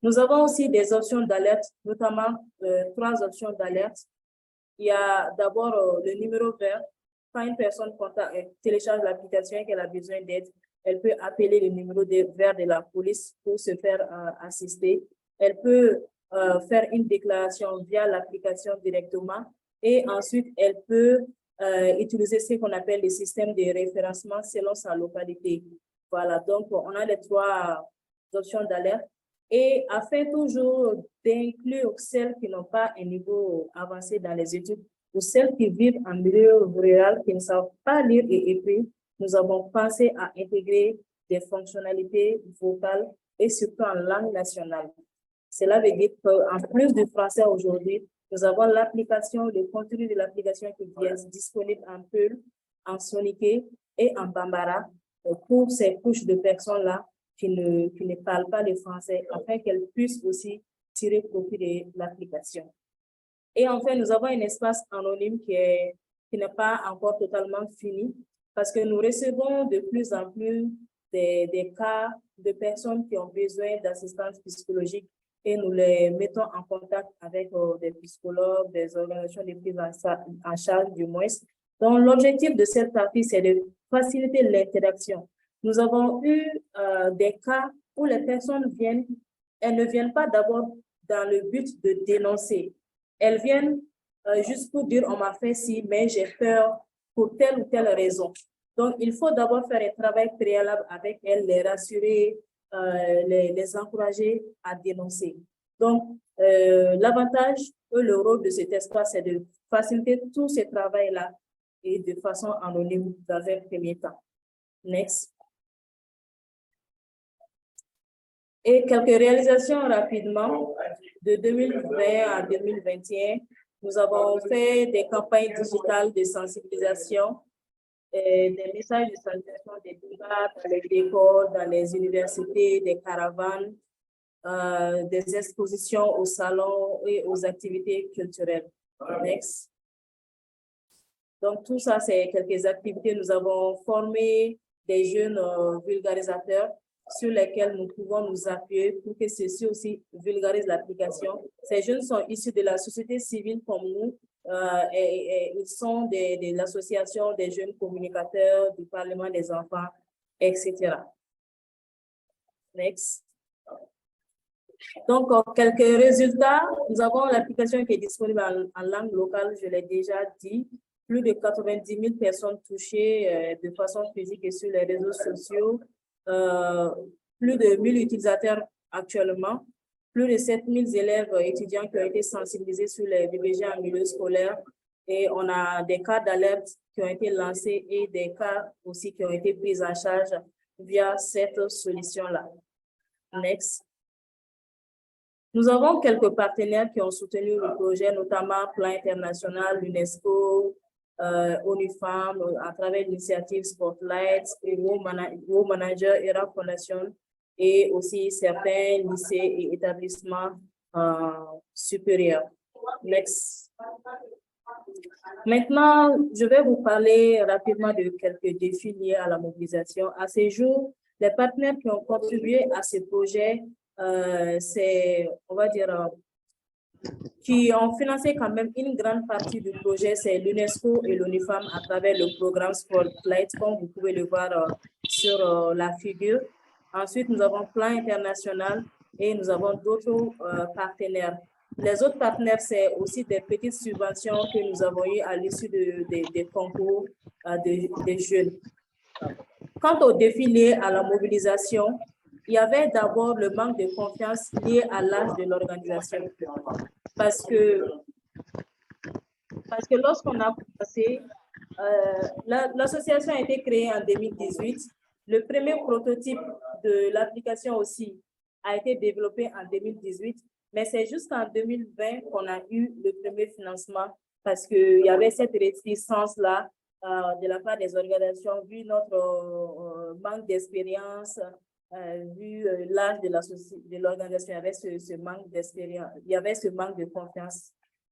Nous avons aussi des options d'alerte, notamment 3 options d'alerte. Il y a d'abord le numéro vert. Quand une personne télécharge l'application et qu'elle a besoin d'aide, elle peut appeler le numéro vert de la police pour se faire assister. Elle peut faire une déclaration via l'application directement et ensuite elle peut utiliser ce qu'on appelle le système de référencement selon sa localité. Voilà, donc on a les 3 options d'alerte. Et afin toujours d'inclure celles qui n'ont pas un niveau avancé dans les études ou celles qui vivent en milieu rural, qui ne savent pas lire et écrire, nous avons pensé à intégrer des fonctionnalités vocales et surtout en langue nationale. Cela veut dire qu'en plus du français aujourd'hui, nous avons l'application, le contenu de l'application qui est disponible en Peul, en Soninké et en Bambara pour ces couches de personnes-là qui ne parlent pas le français, afin qu'elles puissent aussi tirer profit de l'application. Et enfin, nous avons un espace anonyme qui n'est pas encore totalement fini, parce que nous recevons de plus en plus des cas de personnes qui ont besoin d'assistance psychologique et nous les mettons en contact avec des psychologues, des organisations de prise en charge du moins. Donc, l'objectif de cette partie, c'est de faciliter l'interaction. Nous avons eu des cas où les personnes elles ne viennent pas d'abord dans le but de dénoncer. Elles viennent juste pour dire, on m'a fait ci, mais j'ai peur pour telle ou telle raison. Donc, il faut d'abord faire un travail préalable avec elles, les rassurer, les encourager à dénoncer. Donc, l'avantage et le rôle de cet espace, c'est de faciliter tout ce travail-là et de façon anonyme dans un premier temps. Next. Et quelques réalisations rapidement. De 2020 à 2021, nous avons fait des campagnes digitales de sensibilisation, des messages de sensibilisation, des débats dans les écoles, dans les universités, des caravanes, des expositions aux salons et aux activités culturelles. Next. Donc, tout ça, c'est quelques activités. Nous avons formé des jeunes vulgarisateurs sur lesquels nous pouvons nous appuyer pour que ceux-ci aussi vulgarisent l'application. Ces jeunes sont issus de la société civile comme nous. Et ils sont de l'association des jeunes communicateurs, du Parlement des enfants, etc. Next. Donc, quelques résultats. Nous avons l'application qui est disponible en langue locale, je l'ai déjà dit. Plus de 90 000 personnes touchées de façon physique et sur les réseaux sociaux. Plus de 1 000 utilisateurs actuellement. Plus de 7 000 élèves étudiants qui ont été sensibilisés sur les VBG en milieu scolaire. Et on a des cas d'alerte qui ont été lancés et des cas aussi qui ont été pris en charge via cette solution-là. Next. Nous avons quelques partenaires qui ont soutenu le projet, notamment Plan International, l'UNESCO, ONU Femmes, à travers l'initiative Spotlight, Wo Manager, ERA Foundation, et aussi certains lycées et établissements supérieurs. Next. Maintenant, je vais vous parler rapidement de quelques défis liés à la mobilisation. À ce jour, les partenaires qui ont contribué à ce projet, c'est, on va dire, qui ont financé quand même une grande partie du projet, c'est l'UNESCO et l'ONU Femmes à travers le programme Spotlight, comme vous pouvez le voir sur la figure. Ensuite, nous avons Plan International et nous avons d'autres partenaires. Les autres partenaires, c'est aussi des petites subventions que nous avons eues à l'issue des concours des jeunes. Quant au défi lié à la mobilisation, il y avait d'abord le manque de confiance lié à l'âge de l'organisation. Parce que lorsqu'on a commencé, l'association a été créée en 2018. Le premier prototype de l'application aussi a été développé en 2018, mais c'est jusqu'en 2020 qu'on a eu le premier financement parce qu'il y avait cette réticence-là de la part des organisations, vu notre manque d'expérience, vu l'âge de l'organisation, il y avait ce manque d'expérience, il y avait ce manque de confiance.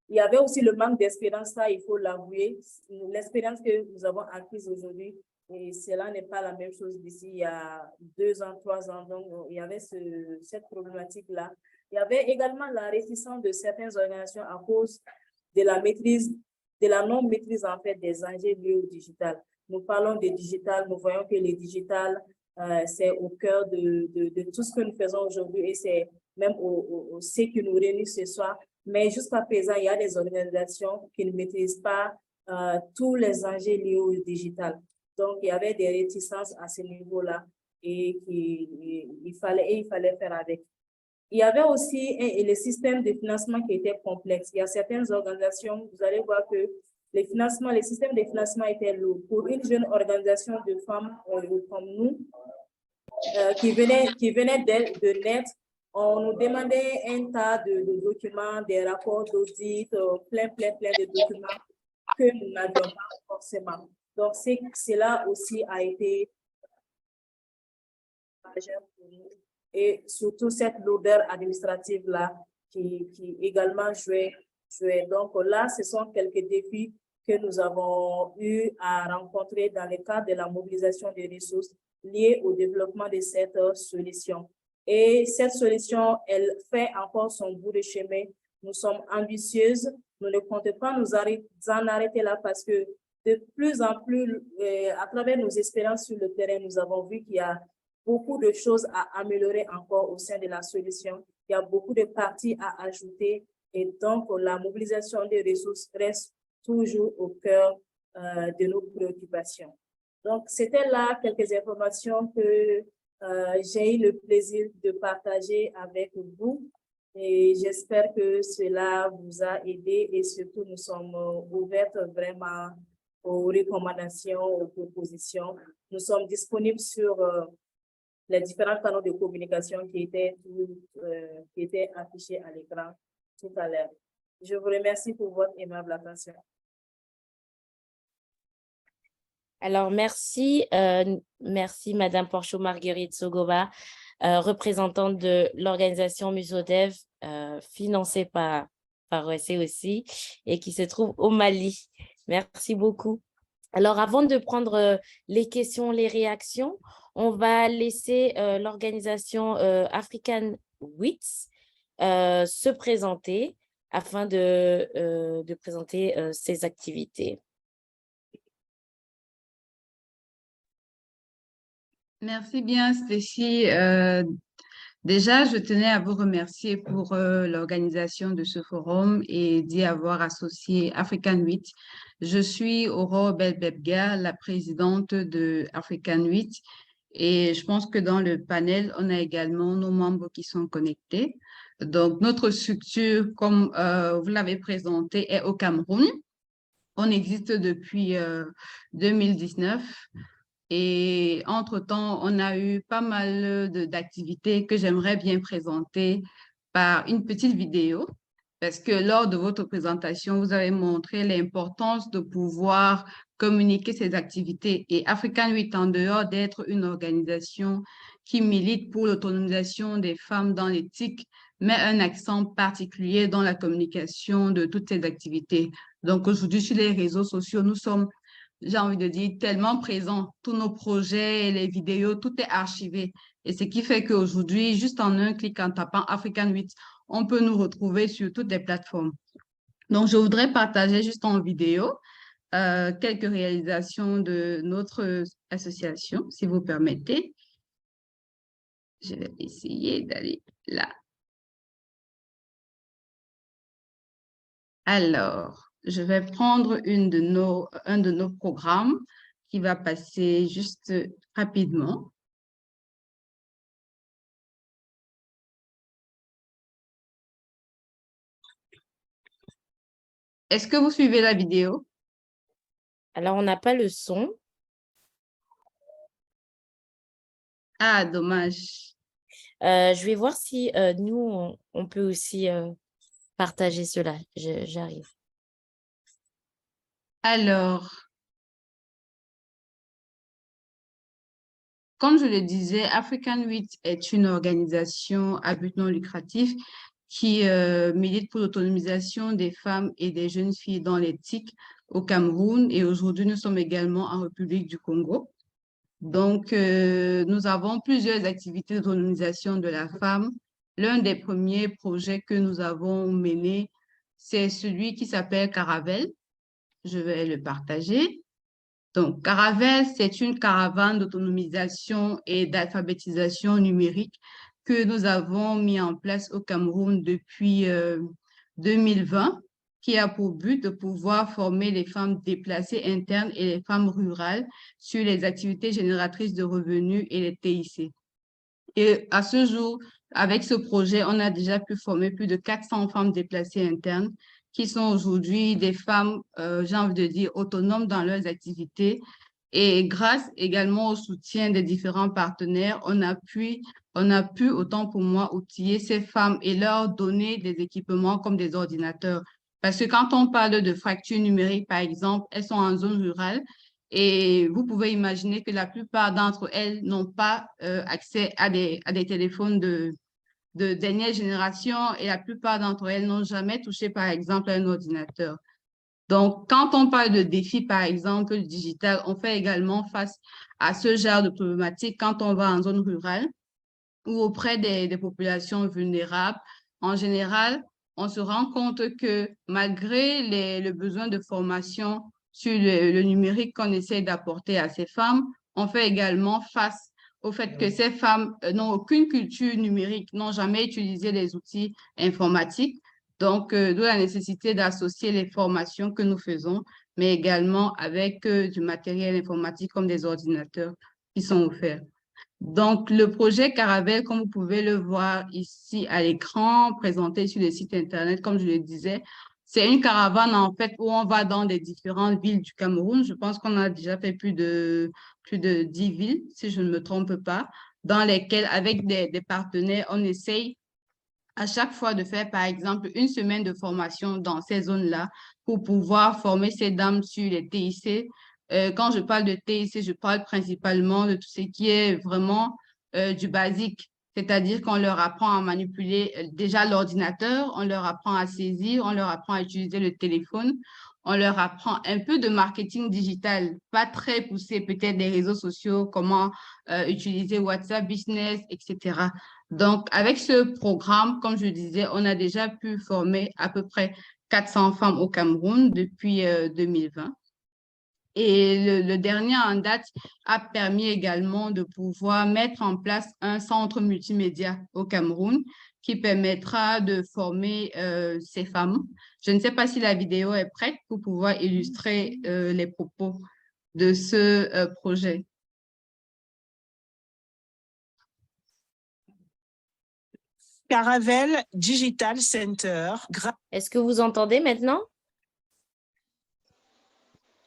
Il y avait aussi le manque d'expérience, ça, il faut l'avouer. L'expérience que nous avons acquise aujourd'hui, et cela n'est pas la même chose d'ici il y a 2 ans, 3 ans. Donc, il y avait cette problématique-là. Il y avait également la réticence de certaines organisations à cause de la maîtrise, de la non-maîtrise en fait des enjeux liés au digital. Nous parlons de digital, nous voyons que le digital, c'est au cœur de tout ce que nous faisons aujourd'hui et c'est même ce qui nous réunit ce soir. Mais jusqu'à présent, il y a des organisations qui ne maîtrisent pas tous les enjeux liés au digital. Donc, il y avait des réticences à ce niveau-là et il fallait faire avec. Il y avait aussi le système de financement qui était complexe. Il y a certaines organisations, vous allez voir que les systèmes de financement étaient lourds. Pour une jeune organisation de femmes comme nous, qui venait de naître, on nous demandait un tas de documents, des rapports d'audit, plein de documents que nous n'avions pas forcément. Donc, cela aussi a été majeur pour nous. Et surtout cette lourdeur administrative-là qui également jouait. Donc là, ce sont quelques défis que nous avons eu à rencontrer dans le cadre de la mobilisation des ressources liées au développement de cette solution. Et cette solution, elle fait encore son bout de chemin. Nous sommes ambitieuses. Nous ne comptons pas nous en arrêter là parce que de plus en plus, à travers nos expériences sur le terrain, nous avons vu qu'il y a beaucoup de choses à améliorer encore au sein de la solution. Il y a beaucoup de parties à ajouter et donc la mobilisation des ressources reste toujours au cœur de nos préoccupations. Donc, c'était là quelques informations que j'ai eu le plaisir de partager avec vous et j'espère que cela vous a aidé et surtout nous sommes ouvertes vraiment aux recommandations, aux propositions. Nous sommes disponibles sur les différents canaux de communication qui étaient affichés à l'écran tout à l'heure. Je vous remercie pour votre aimable attention. Alors, merci Madame Porcho-Marguerite Sogova, représentante de l'organisation Musodev, financée par OSC aussi, et qui se trouve au Mali. Merci beaucoup. Alors, avant de prendre les questions, les réactions, on va laisser l'organisation African WITS se présenter afin de présenter ses activités. Merci bien, Stécie. Déjà, je tenais à vous remercier pour l'organisation de ce forum et d'y avoir associé African 8. Je suis Aurore Belbebga, la présidente de African 8. Et je pense que dans le panel, on a également nos membres qui sont connectés. Donc, notre structure, comme vous l'avez présenté, est au Cameroun. On existe depuis 2019. Et entre-temps, on a eu pas mal d'activités que j'aimerais bien présenter par une petite vidéo, parce que lors de votre présentation, vous avez montré l'importance de pouvoir communiquer ces activités. Et African 8, en dehors d'être une organisation qui milite pour l'autonomisation des femmes dans l'éthique, met un accent particulier dans la communication de toutes ces activités. Donc aujourd'hui, sur les réseaux sociaux, nous sommes, j'ai envie de dire, tellement présents. Tous nos projets, les vidéos, tout est archivé. Et ce qui fait qu'aujourd'hui, juste en un clic, en tapant African 8, on peut nous retrouver sur toutes les plateformes. Donc, je voudrais partager juste en vidéo quelques réalisations de notre association, si vous permettez. Je vais essayer d'aller là. Alors, je vais prendre un de nos programmes qui va passer juste rapidement. Est-ce que vous suivez la vidéo? Alors, on n'a pas le son. Ah, dommage. Je vais voir si nous, on peut aussi partager cela. J'arrive. Alors, comme je le disais, African 8 est une organisation à but non lucratif qui milite pour l'autonomisation des femmes et des jeunes filles dans l'éthique au Cameroun. Et aujourd'hui, nous sommes également en République du Congo. Donc, nous avons plusieurs activités d'autonomisation de la femme. L'un des premiers projets que nous avons mené, c'est celui qui s'appelle Caravelle. Je vais le partager. Donc, Caravelle, c'est une caravane d'autonomisation et d'alphabétisation numérique que nous avons mis en place au Cameroun depuis 2020, qui a pour but de pouvoir former les femmes déplacées internes et les femmes rurales sur les activités génératrices de revenus et les TIC. Et à ce jour, avec ce projet, on a déjà pu former plus de 400 femmes déplacées internes qui sont aujourd'hui des femmes, j'ai envie de dire, autonomes dans leurs activités. Et grâce également au soutien des différents partenaires, on a pu, autant pour moi, outiller ces femmes et leur donner des équipements comme des ordinateurs. Parce que quand on parle de fracture numérique, par exemple, elles sont en zone rurale et vous pouvez imaginer que la plupart d'entre elles n'ont pas accès à des téléphones de dernière génération et la plupart d'entre elles n'ont jamais touché, par exemple, à un ordinateur. Donc, quand on parle de défis, par exemple, digital, on fait également face à ce genre de problématiques quand on va en zone rurale ou auprès des populations vulnérables. En général, on se rend compte que malgré le besoin de formation sur le numérique qu'on essaie d'apporter à ces femmes, on fait également face au fait que ces femmes n'ont aucune culture numérique, n'ont jamais utilisé les outils informatiques. Donc, d'où la nécessité d'associer les formations que nous faisons, mais également avec du matériel informatique comme des ordinateurs qui sont offerts. Donc, le projet Caravelle, comme vous pouvez le voir ici à l'écran, présenté sur le site Internet, comme je le disais, c'est une caravane en fait où on va dans des différentes villes du Cameroun. Je pense qu'on a déjà fait plus de 10 villes, si je ne me trompe pas. dans lesquels, avec des partenaires, on essaye à chaque fois de faire, par exemple, une semaine de formation dans ces zones-là pour pouvoir former ces dames sur les TIC. Quand je parle de TIC, je parle principalement de tout ce qui est vraiment du basique, c'est-à-dire qu'on leur apprend à manipuler déjà l'ordinateur, on leur apprend à saisir, on leur apprend à utiliser le téléphone, on leur apprend un peu de marketing digital, pas très poussé, peut-être des réseaux sociaux, comment utiliser WhatsApp Business, etc. Donc, avec ce programme, comme je disais, on a déjà pu former à peu près 400 femmes au Cameroun depuis 2020. Et le dernier en date a permis également de pouvoir mettre en place un centre multimédia au Cameroun qui permettra de former ces femmes. Je ne sais pas si la vidéo est prête pour pouvoir illustrer les propos de ce projet. Caravelle Digital Center. Est-ce que vous entendez maintenant?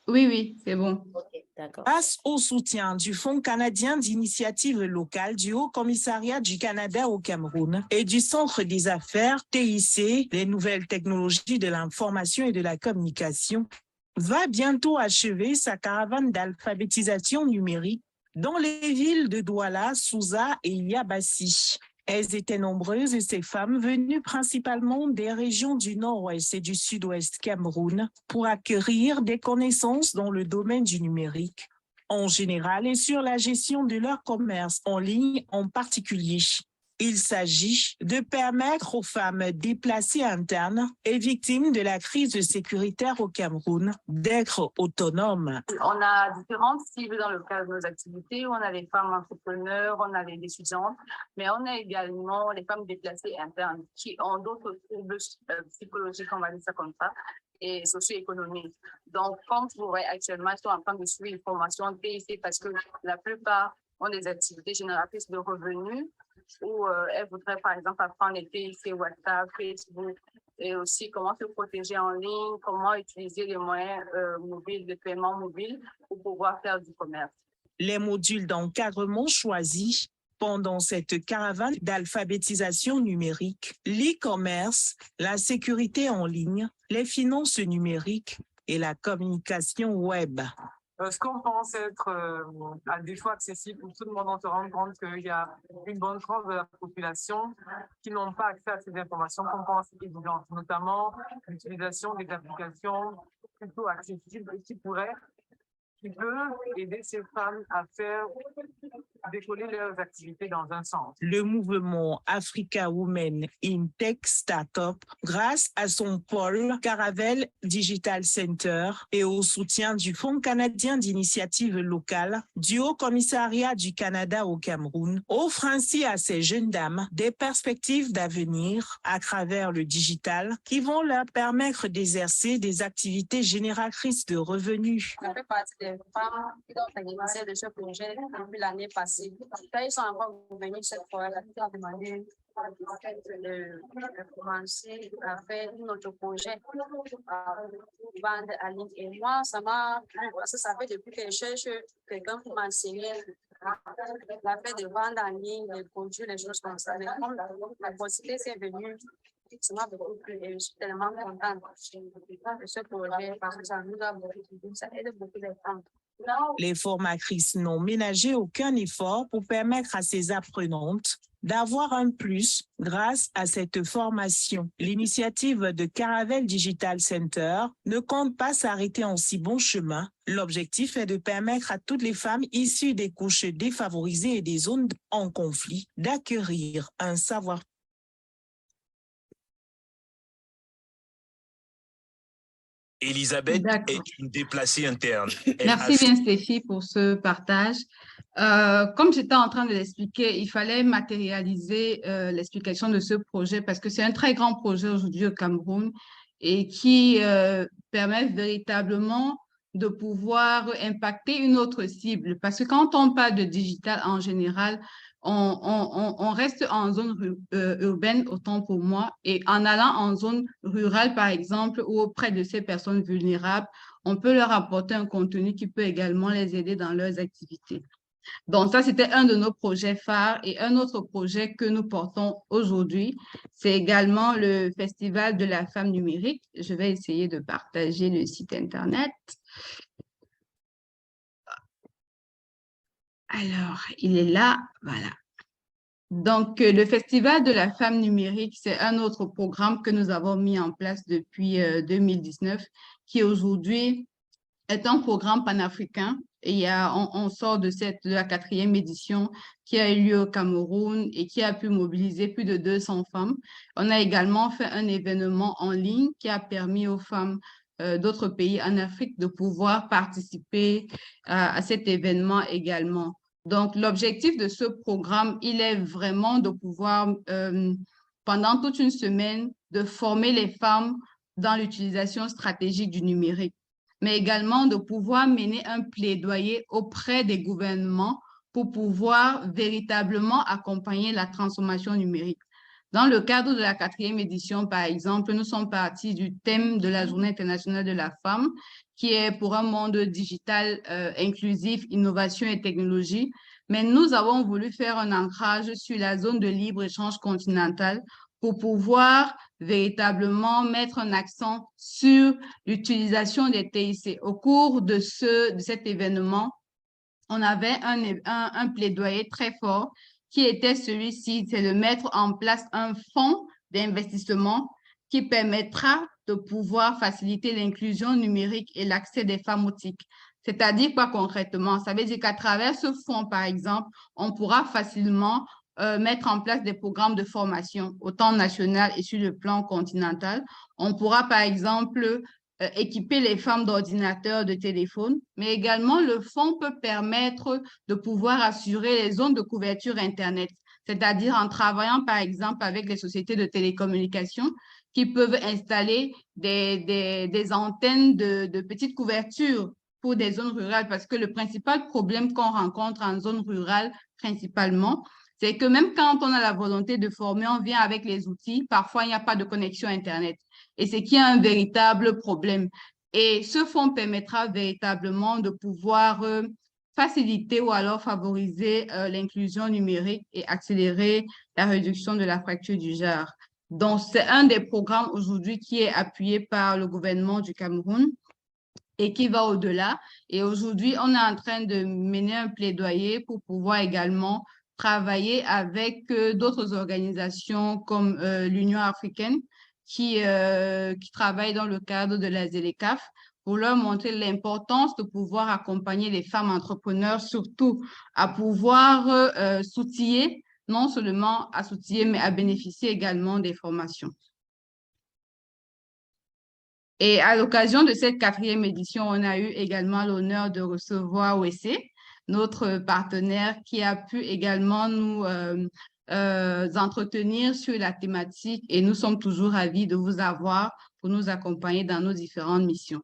Oui, c'est bon. Ok, d'accord. Grâce au soutien du Fonds canadien d'initiative locale, du Haut-Commissariat du Canada au Cameroun et du Centre des affaires TIC, les nouvelles technologies de l'information et de la communication, va bientôt achever sa caravane d'alphabétisation numérique dans les villes de Douala, Souza et Yabassi. Elles étaient nombreuses, ces femmes venues principalement des régions du nord-ouest et du sud-ouest Cameroun pour acquérir des connaissances dans le domaine du numérique en général et sur la gestion de leur commerce en ligne en particulier. Il s'agit de permettre aux femmes déplacées internes et victimes de la crise sécuritaire au Cameroun d'être autonomes. On a différentes cibles dans le cadre de nos activités. On a les femmes entrepreneurs, on a les étudiantes, mais on a également les femmes déplacées internes qui ont d'autres troubles psychologiques, on va dire ça comme ça, et socio-économiques. Donc, comme vous voyez actuellement, ils sont en train de suivre une formation TIC parce que la plupart ont des activités génératrices de revenus où elles voudraient, par exemple, apprendre les TIC, WhatsApp, Facebook, et aussi comment se protéger en ligne, comment utiliser les moyens mobiles, de paiement mobile pour pouvoir faire du commerce. Les modules d'encadrement choisis pendant cette caravane d'alphabétisation numérique, l'e-commerce, la sécurité en ligne, les finances numériques et la communication web. Ce qu'on pense être à des choix accessibles pour tout le monde, on se rend compte qu'il y a une bonne tranche de la population qui n'ont pas accès à ces informations qu'on pense évidentes, notamment l'utilisation des applications plutôt accessibles et qui peut aider ces femmes à faire décoller leurs activités dans un sens. Le mouvement Africa Women in Tech Startup, grâce à son pôle Caravelle Digital Center et au soutien du Fonds canadien d'initiative locale, du Haut-Commissariat du Canada au Cameroun, offre ainsi à ces jeunes dames des perspectives d'avenir à travers le digital qui vont leur permettre d'exercer des activités génératrices de revenus. Ça fait partie des femmes qui ont organisé de ce projet depuis l'année passée. Quand ils sont encore revenus cette fois, ils ont demandé de commencer à faire notre projet vendre en ligne. Et moi, ça m'a plu parce que ça fait depuis que je cherche quelqu'un pour m'enseigner la fait de vendre en ligne, les produits, les choses comme ça. Mais comme la possibilité s'est venue, ça m'a beaucoup plu et je suis tellement contente de ce projet parce que ça nous a beaucoup, ça aide beaucoup les femmes. Les formatrices n'ont ménagé aucun effort pour permettre à ces apprenantes d'avoir un plus grâce à cette formation. L'initiative de Caravelle Digital Center ne compte pas s'arrêter en si bon chemin. L'objectif est de permettre à toutes les femmes issues des couches défavorisées et des zones en conflit d'acquérir un savoir. Elisabeth est une déplacée interne. Merci bien, Stéphie, pour ce partage. Comme j'étais en train de l'expliquer, il fallait matérialiser l'explication de ce projet parce que c'est un très grand projet aujourd'hui au Cameroun et qui permet véritablement de pouvoir impacter une autre cible. Parce que quand on parle de digital en général, on reste en zone urbaine, autant pour moi, et en allant en zone rurale, par exemple, ou auprès de ces personnes vulnérables, on peut leur apporter un contenu qui peut également les aider dans leurs activités. Donc, ça, c'était un de nos projets phares. Et un autre projet que nous portons aujourd'hui, c'est également le Festival de la femme numérique. Je vais essayer de partager le site Internet. Alors, il est là, voilà. Donc, le Festival de la femme numérique, c'est un autre programme que nous avons mis en place depuis 2019, qui aujourd'hui est un programme panafricain. Et on sort de la 4e édition qui a eu lieu au Cameroun et qui a pu mobiliser plus de 200 femmes. On a également fait un événement en ligne qui a permis aux femmes d'autres pays en Afrique de pouvoir participer à cet événement également. Donc, l'objectif de ce programme, il est vraiment de pouvoir, pendant toute une semaine, de former les femmes dans l'utilisation stratégique du numérique, mais également de pouvoir mener un plaidoyer auprès des gouvernements pour pouvoir véritablement accompagner la transformation numérique. Dans le cadre de la 4e édition, par exemple, nous sommes partis du thème de la Journée internationale de la femme, qui est pour un monde digital inclusif, innovation et technologie. Mais nous avons voulu faire un ancrage sur la zone de libre-échange continentale pour pouvoir véritablement mettre un accent sur l'utilisation des TIC. Au cours de cet événement, on avait un plaidoyer très fort qui était celui-ci, c'est de mettre en place un fonds d'investissement qui permettra de pouvoir faciliter l'inclusion numérique et l'accès des femmes au TIC. C'est-à-dire quoi concrètement? Ça veut dire qu'à travers ce fonds, par exemple, on pourra facilement mettre en place des programmes de formation, autant national et sur le plan continental. On pourra, par exemple, équiper les femmes d'ordinateurs, de téléphones, mais également le fonds peut permettre de pouvoir assurer les zones de couverture Internet, c'est-à-dire en travaillant, par exemple, avec les sociétés de télécommunications qui peuvent installer des antennes de petite couverture pour des zones rurales, parce que le principal problème qu'on rencontre en zone rurale, principalement, c'est que même quand on a la volonté de former, on vient avec les outils, parfois il n'y a pas de connexion Internet. Et c'est qu'il y a un véritable problème. Et ce fonds permettra véritablement de pouvoir faciliter ou alors favoriser l'inclusion numérique et accélérer la réduction de la fracture du genre. Donc, c'est un des programmes aujourd'hui qui est appuyé par le gouvernement du Cameroun et qui va au-delà. Et aujourd'hui, on est en train de mener un plaidoyer pour pouvoir également travailler avec d'autres organisations comme l'Union africaine qui travaillent dans le cadre de la ZLECAf pour leur montrer l'importance de pouvoir accompagner les femmes entrepreneurs, surtout à pouvoir s'outiller, non seulement à s'outiller, mais à bénéficier également des formations. Et à l'occasion de cette 4e édition, on a eu également l'honneur de recevoir OEC, notre partenaire qui a pu également nous entretenir sur la thématique et nous sommes toujours ravis de vous avoir pour nous accompagner dans nos différentes missions.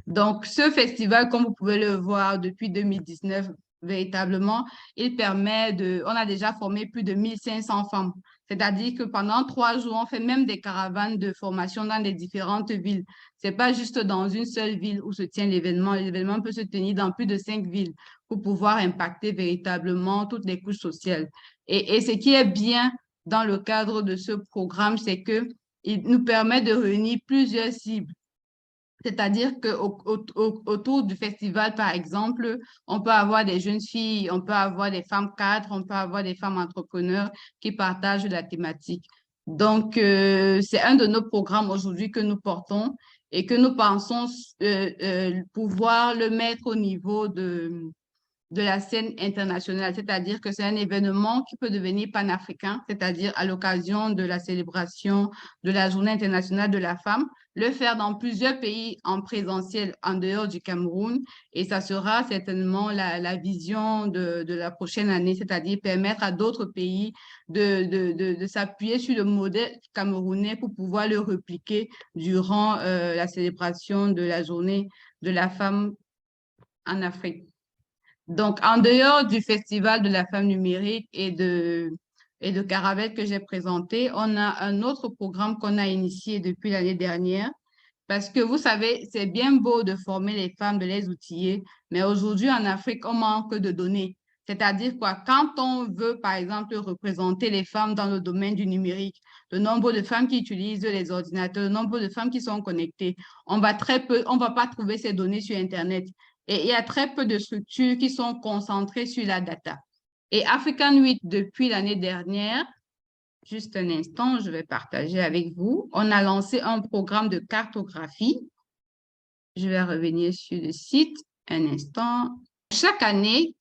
Donc, ce festival, comme vous pouvez le voir depuis 2019, véritablement, il permet on a déjà formé plus de 1500 femmes. C'est-à-dire que pendant 3 jours, on fait même des caravanes de formation dans les différentes villes. Ce n'est pas juste dans une seule ville où se tient l'événement. L'événement peut se tenir dans plus de 5 villes pour pouvoir impacter véritablement toutes les couches sociales. Et ce qui est bien dans le cadre de ce programme, c'est qu'il nous permet de réunir plusieurs cibles. C'est-à-dire qu'autour du festival, par exemple, on peut avoir des jeunes filles, on peut avoir des femmes cadres, on peut avoir des femmes entrepreneurs qui partagent la thématique. Donc, c'est un de nos programmes aujourd'hui que nous portons et que nous pensons pouvoir le mettre au niveau de la scène internationale, c'est-à-dire que c'est un événement qui peut devenir panafricain, c'est-à-dire à l'occasion de la célébration de la Journée internationale de la femme, le faire dans plusieurs pays en présentiel en dehors du Cameroun, et ça sera certainement la vision de la prochaine année, c'est-à-dire permettre à d'autres pays de s'appuyer sur le modèle camerounais pour pouvoir le répliquer durant la célébration de la Journée de la femme en Afrique. Donc, en dehors du Festival de la femme numérique et de Caravelle que j'ai présenté, on a un autre programme qu'on a initié depuis l'année dernière parce que vous savez, c'est bien beau de former les femmes, de les outiller, mais aujourd'hui en Afrique, on manque de données. C'est-à-dire quoi? Quand on veut, par exemple, représenter les femmes dans le domaine du numérique, le nombre de femmes qui utilisent les ordinateurs, le nombre de femmes qui sont connectées, on va pas trouver ces données sur Internet. Et il y a très peu de structures qui sont concentrées sur la data. Et African 8, depuis l'année dernière, juste un instant, je vais partager avec vous, on a lancé un programme de cartographie. Je vais revenir sur le site, un instant. Chaque année,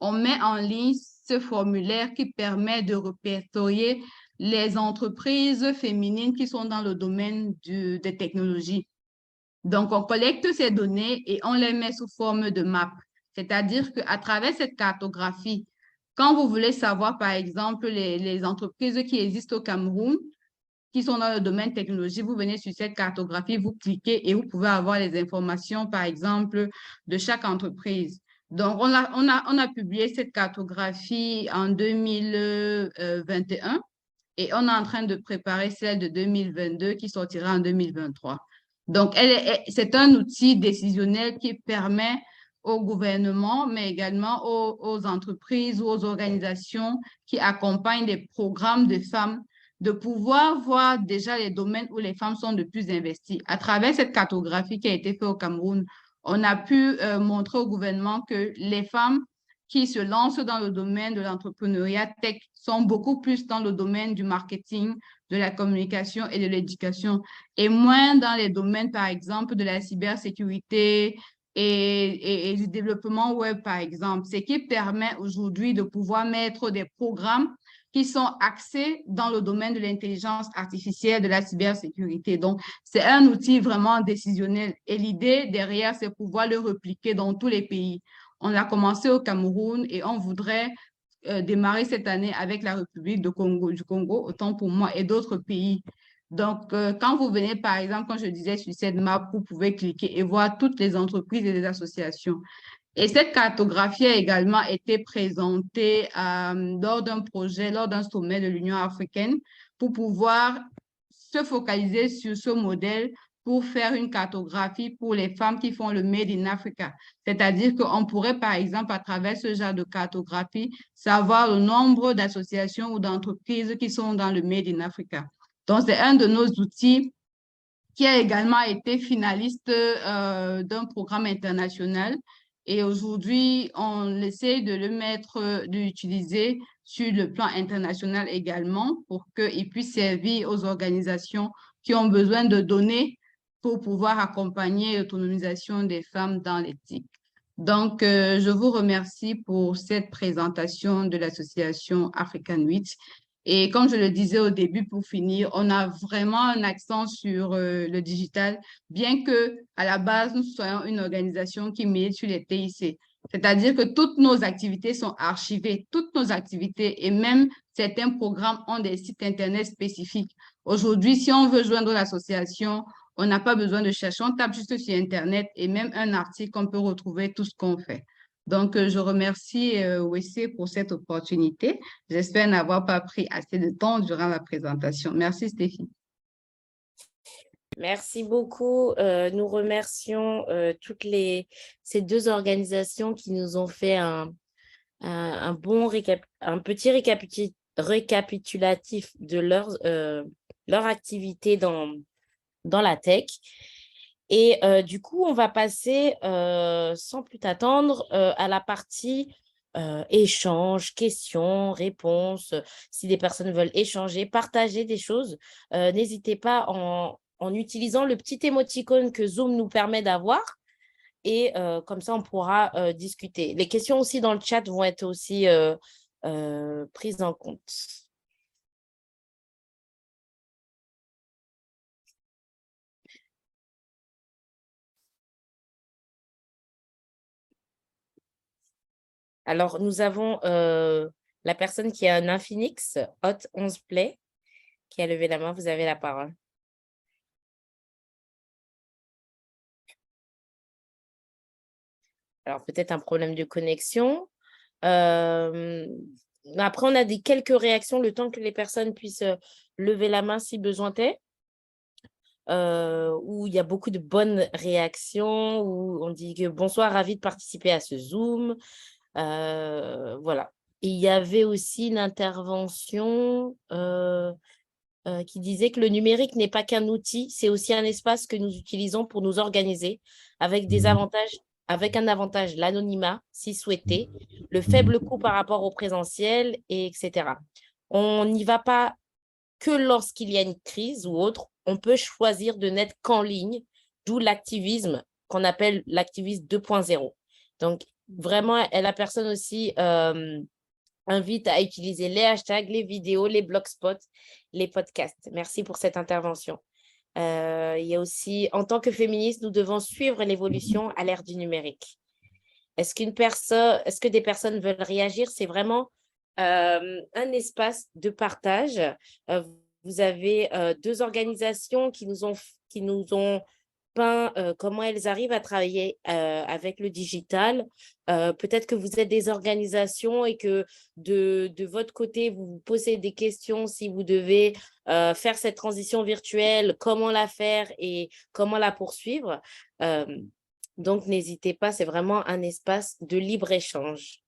on met en ligne ce formulaire qui permet de répertorier les entreprises féminines qui sont dans le domaine des technologies. Donc, on collecte ces données et on les met sous forme de map. C'est-à-dire qu'à travers cette cartographie, quand vous voulez savoir, par exemple, les entreprises qui existent au Cameroun, qui sont dans le domaine technologique, vous venez sur cette cartographie, vous cliquez et vous pouvez avoir les informations, par exemple, de chaque entreprise. Donc, on a publié cette cartographie en 2021 et on est en train de préparer celle de 2022 qui sortira en 2023. Donc, c'est un outil décisionnel qui permet au gouvernement, mais également aux entreprises ou aux organisations qui accompagnent des programmes de femmes de pouvoir voir déjà les domaines où les femmes sont de plus investies. À travers cette cartographie qui a été faite au Cameroun, on a pu montrer au gouvernement que les femmes qui se lancent dans le domaine de l'entrepreneuriat tech sont beaucoup plus dans le domaine du marketing, de la communication et de l'éducation, et moins dans les domaines, par exemple, de la cybersécurité et du développement web, par exemple. Ce qui permet aujourd'hui de pouvoir mettre des programmes qui sont axés dans le domaine de l'intelligence artificielle, de la cybersécurité. Donc, c'est un outil vraiment décisionnel. Et l'idée derrière, c'est pouvoir le répliquer dans tous les pays. On a commencé au Cameroun et on voudrait démarrer cette année avec la République du Congo, autant pour moi, et d'autres pays. Donc, quand vous venez, par exemple, quand je disais sur cette map, vous pouvez cliquer et voir toutes les entreprises et les associations. Et cette cartographie a également été présentée lors d'un projet, lors d'un sommet de l'Union africaine pour pouvoir se focaliser sur ce modèle pour faire une cartographie pour les femmes qui font le Made in Africa. C'est-à-dire qu'on pourrait, par exemple, à travers ce genre de cartographie, savoir le nombre d'associations ou d'entreprises qui sont dans le Made in Africa. Donc, c'est un de nos outils qui a également été finaliste d'un programme international. Et aujourd'hui, on essaie de le mettre, de l'utiliser sur le plan international également pour qu'il puisse servir aux organisations qui ont besoin de données pour pouvoir accompagner l'autonomisation des femmes dans l'éthique. Donc, je vous remercie pour cette présentation de l'association African 8. Et comme je le disais au début, pour finir, on a vraiment un accent sur le digital, bien que à la base, nous soyons une organisation qui milite sur les TIC. C'est-à-dire que toutes nos activités sont archivées, toutes nos activités et même certains programmes ont des sites Internet spécifiques. Aujourd'hui, si on veut joindre l'association, on n'a pas besoin de chercher, on tape juste sur Internet et même un article, on peut retrouver tout ce qu'on fait. Donc, je remercie Wessé pour cette opportunité. J'espère n'avoir pas pris assez de temps durant la présentation. Merci, Stéphie. Merci beaucoup. Nous remercions ces deux organisations qui nous ont fait un petit récapitulatif de leur activité dans la tech. Et du coup, on va passer, sans plus attendre, à la partie échange, questions, réponses. Si des personnes veulent échanger, partager des choses, n'hésitez pas en utilisant le petit émoticône que Zoom nous permet d'avoir. Et comme ça, on pourra discuter. Les questions aussi dans le chat vont être aussi prises en compte. Alors, nous avons la personne qui a un Infinix Hot 11 Play qui a levé la main. Vous avez la parole. Alors, peut-être un problème de connexion. Après, on a quelques réactions, le temps que les personnes puissent lever la main si besoin est. où il y a beaucoup de bonnes réactions, où on dit que bonsoir, ravi de participer à ce Zoom. Voilà. Et il y avait aussi une intervention qui disait que le numérique n'est pas qu'un outil, c'est aussi un espace que nous utilisons pour nous organiser avec des avantages, avec un avantage, l'anonymat, si souhaité, le faible coût par rapport au présentiel, et etc. On n'y va pas que lorsqu'il y a une crise ou autre, on peut choisir de n'être qu'en ligne, d'où l'activisme qu'on appelle l'activisme 2.0. Donc, vraiment, la personne aussi invite à utiliser les hashtags, les vidéos, les blogspots, les podcasts. Merci pour cette intervention. Il y a aussi, en tant que féministe, nous devons suivre l'évolution à l'ère du numérique. Est-ce que des personnes veulent réagir? C'est vraiment un espace de partage. Vous avez deux organisations qui nous ont peint comment elles arrivent à travailler avec le digital. Peut-être que vous êtes des organisations et que de votre côté, vous vous posez des questions si vous devez faire cette transition virtuelle, comment la faire et comment la poursuivre. Donc, n'hésitez pas, c'est vraiment un espace de libre-échange.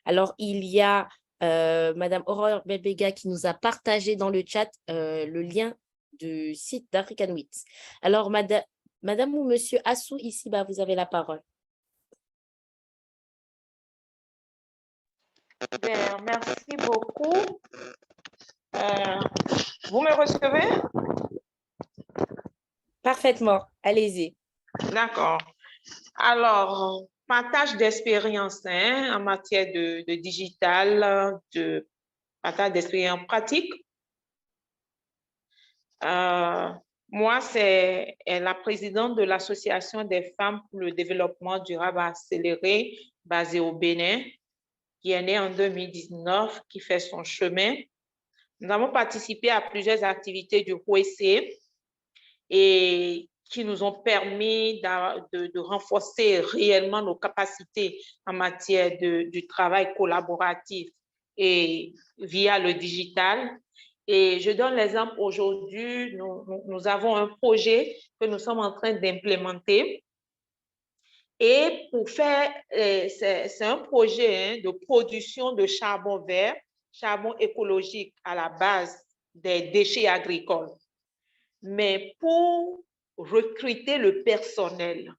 Alors, il y a Madame Aurore Bebega qui nous a partagé dans le chat le lien du site d'African Wits. Alors, Madame ou Monsieur Assou, ici, vous avez la parole. Bien, merci beaucoup. Vous me recevez? Parfaitement, allez-y. D'accord. Alors, partage d'expérience en matière de digital, de partage d'expérience pratique. Moi, c'est la présidente de l'Association des femmes pour le développement durable accéléré basée au Bénin, qui est née en 2019, qui fait son chemin. Nous avons participé à plusieurs activités du OEC et qui nous ont permis de renforcer réellement nos capacités en matière du travail collaboratif et via le digital. Et je donne l'exemple aujourd'hui, nous avons un projet que nous sommes en train d'implémenter. Et pour faire, c'est un projet de production de charbon vert, charbon écologique à la base des déchets agricoles. Mais pour recruter le personnel,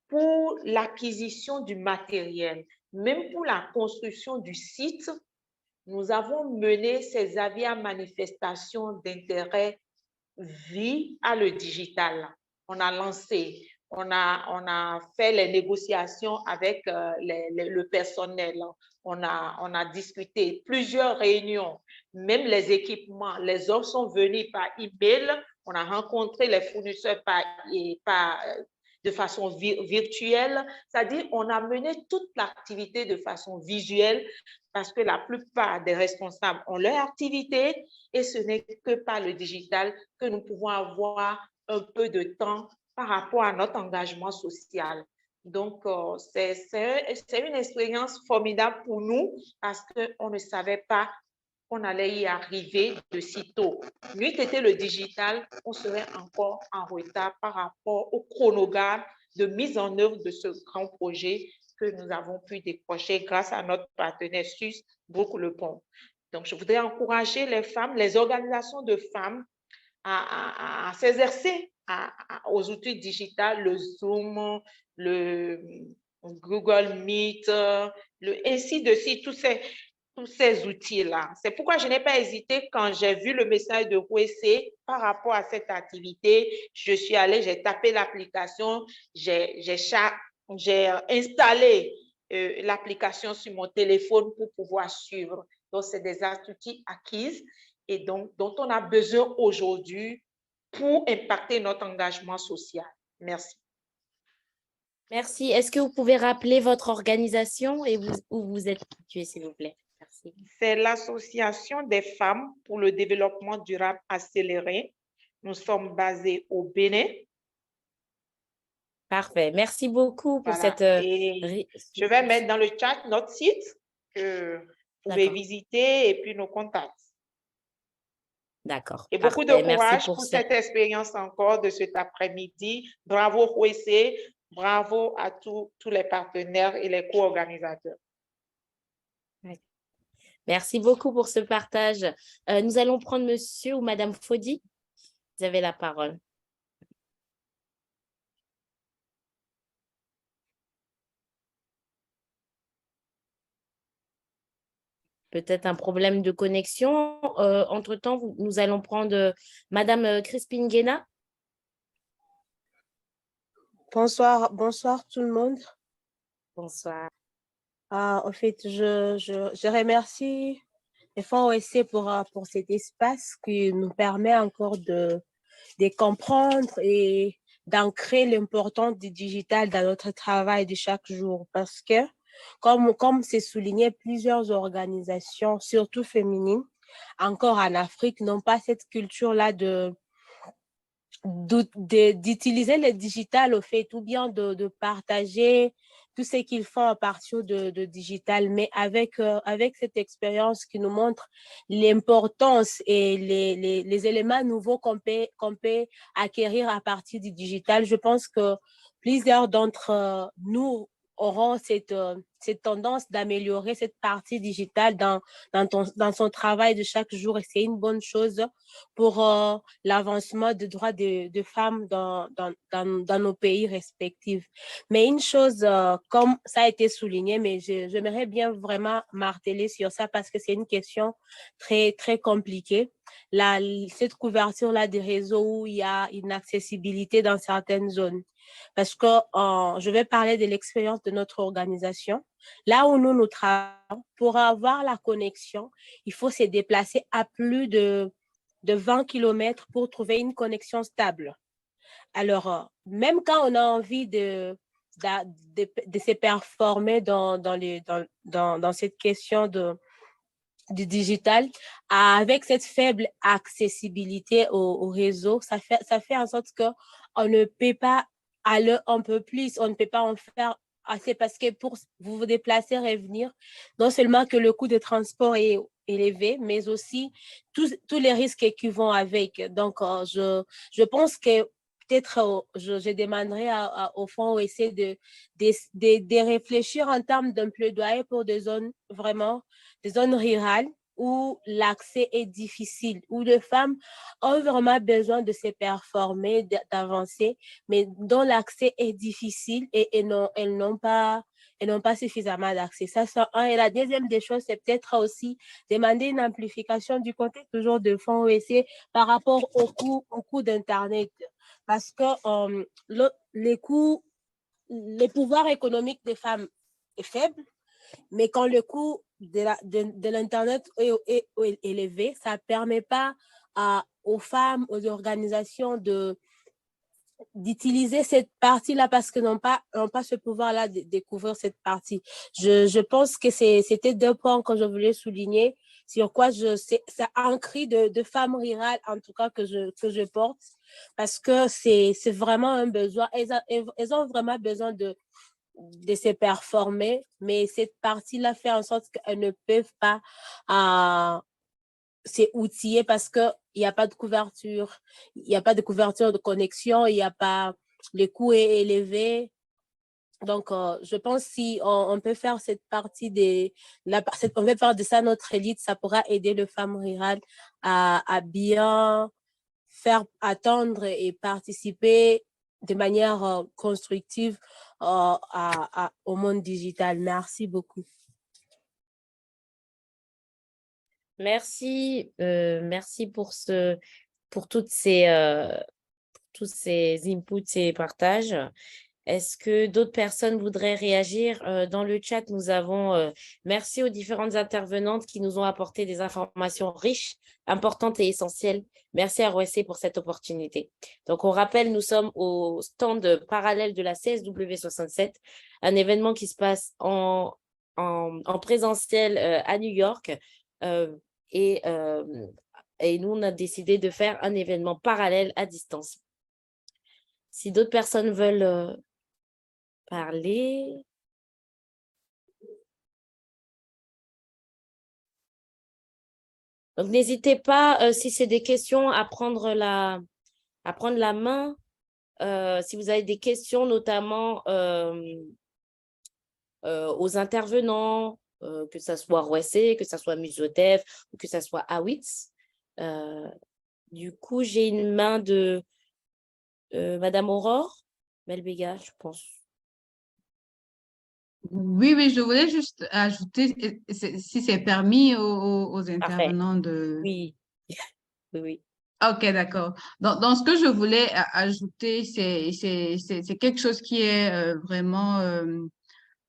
pour l'acquisition du matériel, même pour la construction du site, nous avons mené ces avis à manifestation d'intérêt via le digital. On a lancé, on a fait les négociations avec le personnel. On a discuté plusieurs réunions, même les équipements, les offres sont venues par email. On a rencontré les fournisseurs de façon virtuelle. C'est-à-dire, on a mené toute l'activité de façon visuelle parce que la plupart des responsables ont leur activité et ce n'est que par le digital que nous pouvons avoir un peu de temps par rapport à notre engagement social. Donc, c'est une expérience formidable pour nous parce qu'on ne savait pas qu'on allait y arriver de sitôt. N'eût été le digital, on serait encore en retard par rapport au chronogramme de mise en œuvre de ce grand projet que nous avons pu décrocher grâce à notre partenaire suisse, Brooke-le-Pont. Donc, je voudrais encourager les femmes, les organisations de femmes à s'exercer aux outils digitaux, le Zoom, le Google Meet, ainsi de suite, tous ces outils-là. C'est pourquoi je n'ai pas hésité quand j'ai vu le message de OEC par rapport à cette activité. Je suis allée, j'ai tapé l'application, j'ai installé l'application sur mon téléphone pour pouvoir suivre. Donc, c'est des outils acquises et donc dont on a besoin aujourd'hui pour impacter notre engagement social. Merci. Merci. Est-ce que vous pouvez rappeler votre organisation et où vous êtes situé, s'il vous plaît? Merci. C'est l'Association des femmes pour le développement durable accéléré. Nous sommes basés au Bénin. Parfait. Merci beaucoup pour cette… Je vais mettre dans le chat notre site que vous pouvez visiter et puis nos contacts. D'accord, Et beaucoup de parfait. Merci courage pour pour ça. cette expérience encore de cet après-midi. Bravo, Kwesi. Bravo à tous les partenaires et les co-organisateurs. Merci beaucoup pour ce partage. Nous allons prendre monsieur ou madame Fodi. Vous avez la parole. Peut-être un problème de connexion. Entre-temps, nous allons prendre madame Crispine Guéna. Bonsoir tout le monde. Bonsoir. En fait, je remercie les fonds OSC pour cet espace qui nous permet encore de comprendre et d'ancrer l'importance du digital dans notre travail de chaque jour. Parce que, comme c'est souligné, plusieurs organisations, surtout féminines, encore en Afrique, n'ont pas cette culture-là d'utiliser le digital au fait, ou bien de partager tout ce qu'ils font à partir de digital, mais avec cette expérience qui nous montre l'importance et les éléments nouveaux qu'on peut acquérir à partir du digital. Je pense que plusieurs d'entre nous auront cette tendance d'améliorer cette partie digitale dans son travail de chaque jour, et c'est une bonne chose pour l'avancement des droits de femmes dans nos pays respectifs. Mais une chose, comme ça a été souligné, mais j'aimerais bien vraiment marteler sur ça parce que c'est une question très, très compliquée. Cette couverture-là des réseaux où il y a une accessibilité dans certaines zones. Parce que je vais parler de l'expérience de notre organisation. Là où nous travaillons, pour avoir la connexion, il faut se déplacer à plus de 20 km pour trouver une connexion stable. Alors, même quand on a envie de se performer dans cette question du digital, avec cette faible accessibilité au réseau, ça fait en sorte qu'on ne peut pas aller un peu plus, on ne peut pas en faire assez parce que pour vous déplacer, revenir, non seulement que le coût de transport est élevé, mais aussi tous les risques qui vont avec. Donc, je pense que peut-être je demanderai au fonds OSC de réfléchir en termes d'un plaidoyer pour des zones rurales où l'accès est difficile, où les femmes ont vraiment besoin de se performer, d'avancer, mais dont l'accès est difficile et elles n'ont pas suffisamment d'accès. Ça, c'est un. Et la deuxième des choses, c'est peut-être aussi demander une amplification du contexte toujours de fonds OSC par rapport au coût d'Internet. Parce que les pouvoirs économiques des femmes est faible, mais quand le coût de l'Internet est élevé, ça ne permet pas aux femmes, aux organisations d'utiliser cette partie-là parce qu'elles n'ont pas ce pouvoir-là de découvrir cette partie. Je pense que c'était deux points que je voulais souligner, sur quoi c'est un cri de femmes rurales, en tout cas, que je porte, parce que c'est vraiment un besoin. Elles ont vraiment besoin de se performer, mais cette partie-là fait en sorte qu'elles ne peuvent pas s'outiller parce qu'il n'y a pas de couverture, il n'y a pas de couverture de connexion, il n'y a pas, le coût est élevé. Donc, je pense si on peut faire cette partie on peut faire de ça notre élite, ça pourra aider les femmes rurales à bien faire attendre et participer de manière constructive au monde digital. Merci beaucoup. Merci pour tous ces inputs et partages. Est-ce que d'autres personnes voudraient réagir? Dans le chat, nous avons merci aux différentes intervenantes qui nous ont apporté des informations riches, importantes et essentielles. Merci à ROSC pour cette opportunité. Donc, on rappelle, nous sommes au stand parallèle de la CSW67, un événement qui se passe en présentiel à New York. Et nous, on a décidé de faire un événement parallèle à distance. Si d'autres personnes veulent parler. Donc, n'hésitez pas, si c'est des questions, à prendre la main. Si vous avez des questions, notamment aux intervenants, que ce soit Rouessé, que ce soit Musotef, ou que ce soit Awitz. Du coup, j'ai une main de Madame Aurore Melbega, je pense. Oui, je voulais juste ajouter, si c'est permis aux intervenants de... Oui, oui. Ok, d'accord. Dans ce que je voulais ajouter, c'est quelque chose qui est vraiment,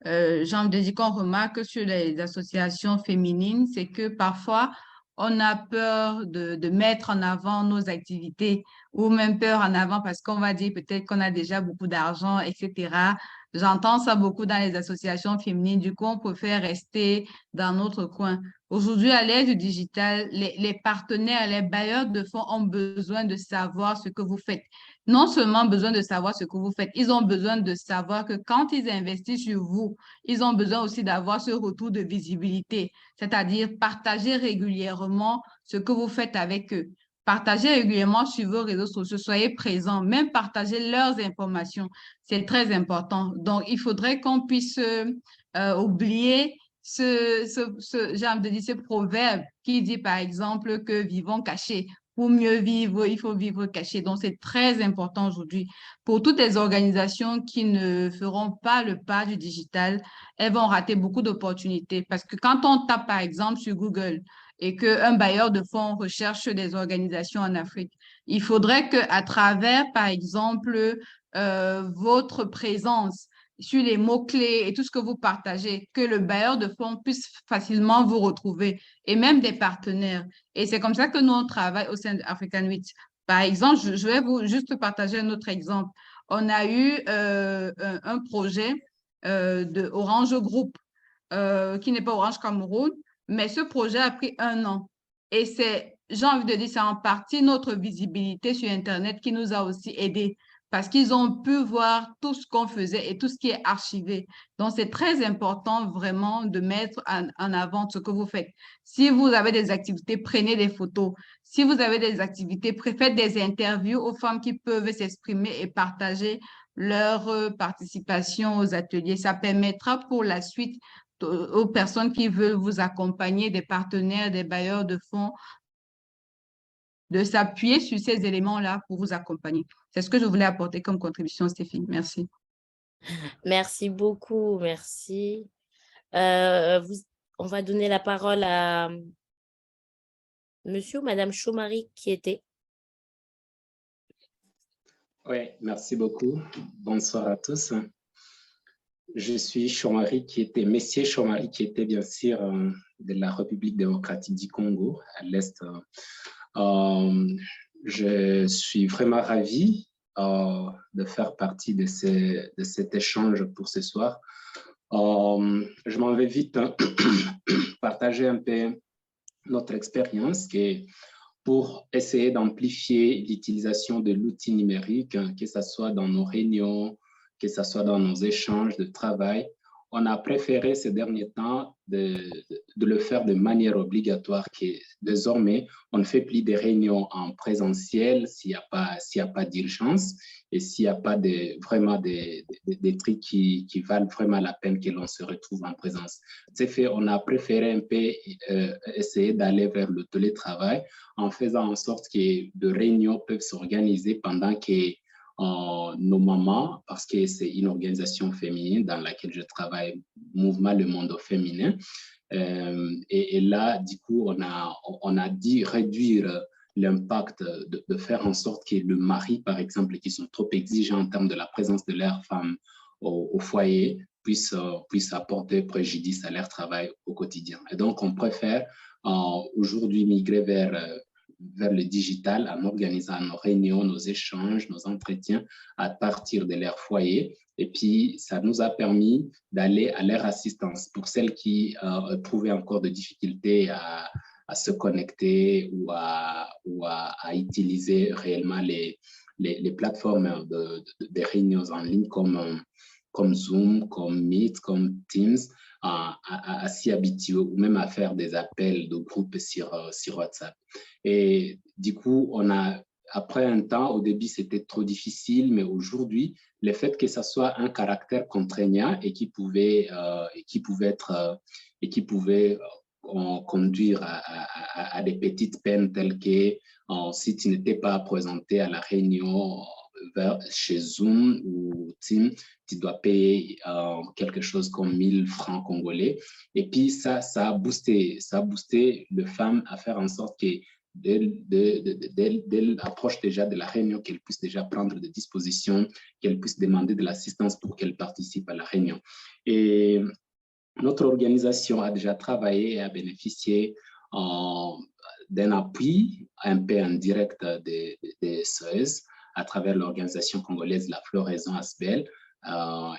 j'ai envie de dire qu'on remarque sur les associations féminines, c'est que parfois, on a peur de mettre en avant nos activités ou même peur en avant parce qu'on va dire peut-être qu'on a déjà beaucoup d'argent, etc. J'entends ça beaucoup dans les associations féminines. Du coup, on préfère rester dans notre coin. Aujourd'hui, à l'ère du digital, les partenaires, les bailleurs de fonds ont besoin de savoir ce que vous faites. Non seulement besoin de savoir ce que vous faites, ils ont besoin de savoir que quand ils investissent sur vous, ils ont besoin aussi d'avoir ce retour de visibilité, c'est-à-dire partager régulièrement ce que vous faites avec eux. Partagez régulièrement sur vos réseaux sociaux, soyez présents, même partagez leurs informations. C'est très important. Donc, il faudrait qu'on puisse oublier j'ai envie de dire, ce proverbe qui dit, par exemple, que vivons cachés. Pour mieux vivre, il faut vivre caché. Donc, c'est très important aujourd'hui. Pour toutes les organisations qui ne feront pas le pas du digital, elles vont rater beaucoup d'opportunités. Parce que quand on tape, par exemple, sur Google et qu'un bailleur de fonds recherche des organisations en Afrique, il faudrait qu'à travers, par exemple, votre présence sur les mots-clés et tout ce que vous partagez, que le bailleur de fonds puisse facilement vous retrouver et même des partenaires. Et c'est comme ça que nous, on travaille au sein d'African 8. Par exemple, je vais vous juste partager un autre exemple. On a eu un projet de Orange Group, qui n'est pas Orange Cameroun, mais ce projet a pris 1 an. Et j'ai envie de dire, c'est en partie notre visibilité sur Internet qui nous a aussi aidés parce qu'ils ont pu voir tout ce qu'on faisait et tout ce qui est archivé. Donc, c'est très important vraiment de mettre en avant ce que vous faites. Si vous avez des activités, prenez des photos. Si vous avez des activités, faites des interviews aux femmes qui peuvent s'exprimer et partager leur participation aux ateliers. Ça permettra pour la suite aux personnes qui veulent vous accompagner, des partenaires, des bailleurs de fonds, de s'appuyer sur ces éléments-là pour vous accompagner. C'est ce que je voulais apporter comme contribution, Stéphanie. Merci. Merci beaucoup, merci. On va donner la parole à monsieur ou madame Chomari qui était. Oui, merci beaucoup. Bonsoir à tous. Je suis Chomari Messier Chomari qui était bien sûr de la République démocratique du Congo, à l'Est. Je suis vraiment ravi de faire partie de cet échange pour ce soir. Je m'en vais vite partager un peu notre expérience pour essayer d'amplifier l'utilisation de l'outil numérique, que ce soit dans nos réunions, que ce soit dans nos échanges de travail. On a préféré ces derniers temps de le faire de manière obligatoire, que désormais, on ne fait plus des réunions en présentiel s'il n'y a pas d'urgence et s'il n'y a pas vraiment des trucs qui valent vraiment la peine que l'on se retrouve en présence. C'est fait, on a préféré un peu essayer d'aller vers le télétravail en faisant en sorte que de réunions peuvent s'organiser pendant que nos mamans, parce que c'est une organisation féminine dans laquelle je travaille, Mouvement Le Monde Féminin. Et là, du coup, on a dit réduire l'impact de faire en sorte que le mari, par exemple, qui sont trop exigeants en termes de la présence de leurs femmes au foyer, puisse apporter préjudice à leur travail au quotidien. Et donc, on préfère aujourd'hui migrer vers le digital en organisant nos réunions, nos échanges, nos entretiens à partir de leur foyer. Et puis, ça nous a permis d'aller à leur assistance pour celles qui trouvaient encore de difficultés à se connecter ou à utiliser réellement les plateformes des réunions en ligne comme Zoom, comme Meet, comme Teams. à s'y habituer ou même à faire des appels de groupe sur WhatsApp. Et du coup, après un temps, au début, c'était trop difficile, mais aujourd'hui, le fait que ça soit un caractère contraignant et qui pouvait conduire à des petites peines telles que si tu n'étais pas présenté à la réunion chez Zoom ou Team, tu dois payer quelque chose comme 1000 francs congolais. Et puis, ça a boosté les femmes à faire en sorte que dès l'approche déjà de la réunion, qu'elles puissent déjà prendre des dispositions, qu'elles puissent demander de l'assistance pour qu'elles participent à la réunion. Et notre organisation a déjà travaillé et a bénéficié d'un appui un peu en direct des SOS à travers l'organisation congolaise La Floraison ASBEL.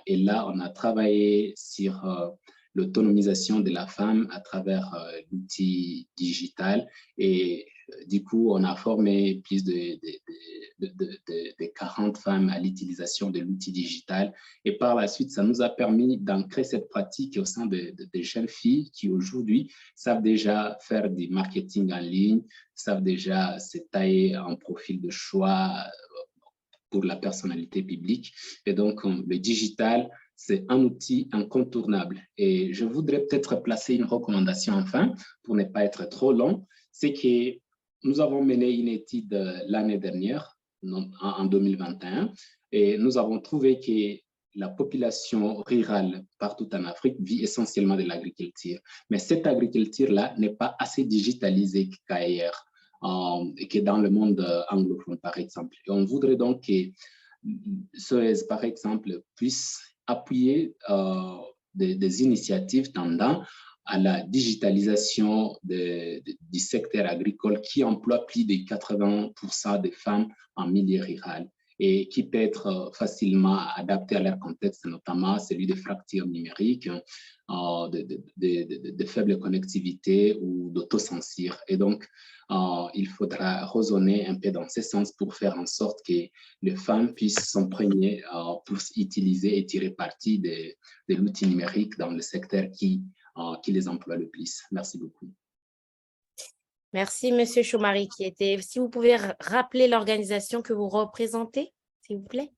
Et là, on a travaillé sur l'autonomisation de la femme à travers l'outil digital. Et du coup, on a formé plus de 40 femmes à l'utilisation de l'outil digital. Et par la suite, ça nous a permis d'ancrer cette pratique au sein des jeunes filles qui aujourd'hui savent déjà faire du marketing en ligne, savent déjà se tailler un profil de choix pour la personnalité publique. Et donc, le digital, c'est un outil incontournable. Et je voudrais peut-être placer une recommandation enfin, pour ne pas être trop long, c'est que nous avons mené une étude l'année dernière, en 2021, et nous avons trouvé que la population rurale partout en Afrique vit essentiellement de l'agriculture. Mais cette agriculture-là n'est pas assez digitalisée qu'ailleurs, et que dans le monde anglophone, par exemple. Et on voudrait donc que SOS, par exemple, puisse appuyer des initiatives tendant à la digitalisation du secteur agricole qui emploie plus de 80% des femmes en milieu rural et qui peut être facilement adapté à leur contexte, notamment celui de fractures numériques, de faible connectivité ou d'autocensure. Et donc, il faudra raisonner un peu dans ce sens pour faire en sorte que les femmes puissent s'imprégner pour utiliser et tirer parti de l'outil numérique dans le secteur qui les emploie le plus. Merci beaucoup. Merci, M. Chomari. Si vous pouvez rappeler l'organisation que vous représentez, s'il vous plaît.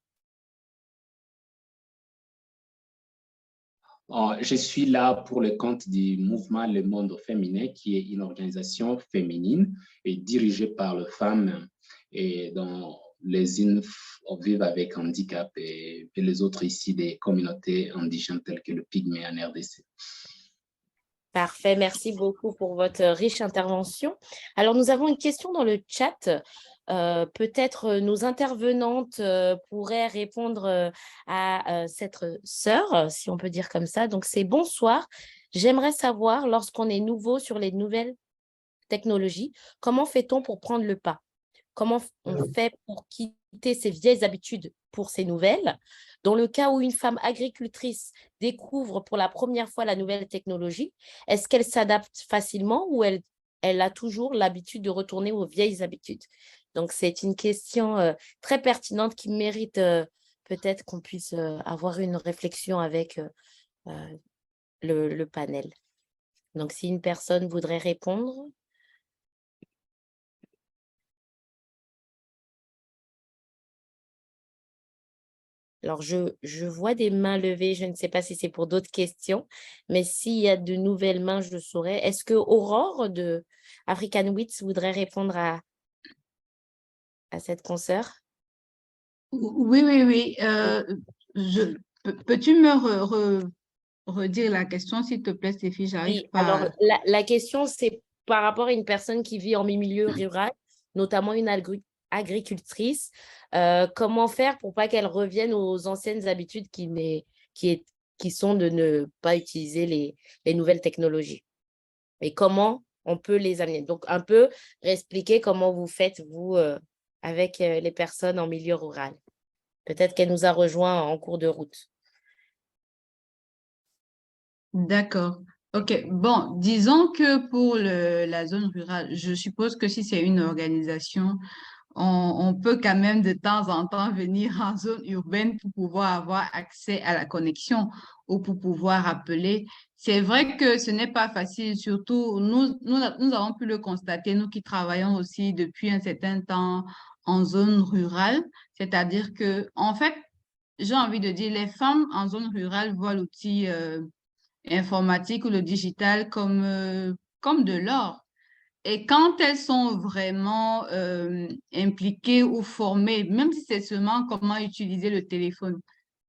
Je suis là pour le compte du mouvement Le Monde Féminin, qui est une organisation féminine et dirigée par les femmes et dont les unes vivent avec handicap et les autres ici des communautés indigènes telles que le Pygmée en RDC. Parfait, merci beaucoup pour votre riche intervention. Alors, nous avons une question dans le chat. Peut-être nos intervenantes pourraient répondre à cette sœur, si on peut dire comme ça. Donc, c'est bonsoir. J'aimerais savoir, lorsqu'on est nouveau sur les nouvelles technologies, comment fait-on pour prendre le pas? Comment on fait pour quitter ces vieilles habitudes pour ces nouvelles? Dans le cas où une femme agricultrice découvre pour la première fois la nouvelle technologie, est-ce qu'elle s'adapte facilement ou elle a toujours l'habitude de retourner aux vieilles habitudes? Donc, c'est une question très pertinente qui mérite peut-être qu'on puisse avoir une réflexion avec le panel. Donc, si une personne voudrait répondre. Alors, je vois des mains levées, je ne sais pas si c'est pour d'autres questions, mais s'il y a de nouvelles mains, je saurais. Est-ce que Aurore de African Wits voudrait répondre à cette consoeur? Oui. Peux-tu me redire la question, s'il te plaît, Stéphie? J'arrive pas. Alors, la question, c'est par rapport à une personne qui vit en milieu rural, notamment une agricultrice, comment faire pour pas qu'elle revienne aux anciennes habitudes qui sont de ne pas utiliser les nouvelles technologies et comment on peut les amener. Donc, un peu expliquer comment vous faites, vous, avec les personnes en milieu rural. Peut-être qu'elle nous a rejoint en cours de route. D'accord. OK. Bon, disons que pour la zone rurale, je suppose que si c'est une organisation, on peut quand même de temps en temps venir en zone urbaine pour pouvoir avoir accès à la connexion ou pour pouvoir appeler. C'est vrai que ce n'est pas facile, surtout nous avons pu le constater, nous qui travaillons aussi depuis un certain temps en zone rurale, c'est-à-dire que, en fait, j'ai envie de dire, les femmes en zone rurale voient l'outil informatique ou le digital comme de l'or. Et quand elles sont vraiment impliquées ou formées, même si c'est seulement comment utiliser le téléphone,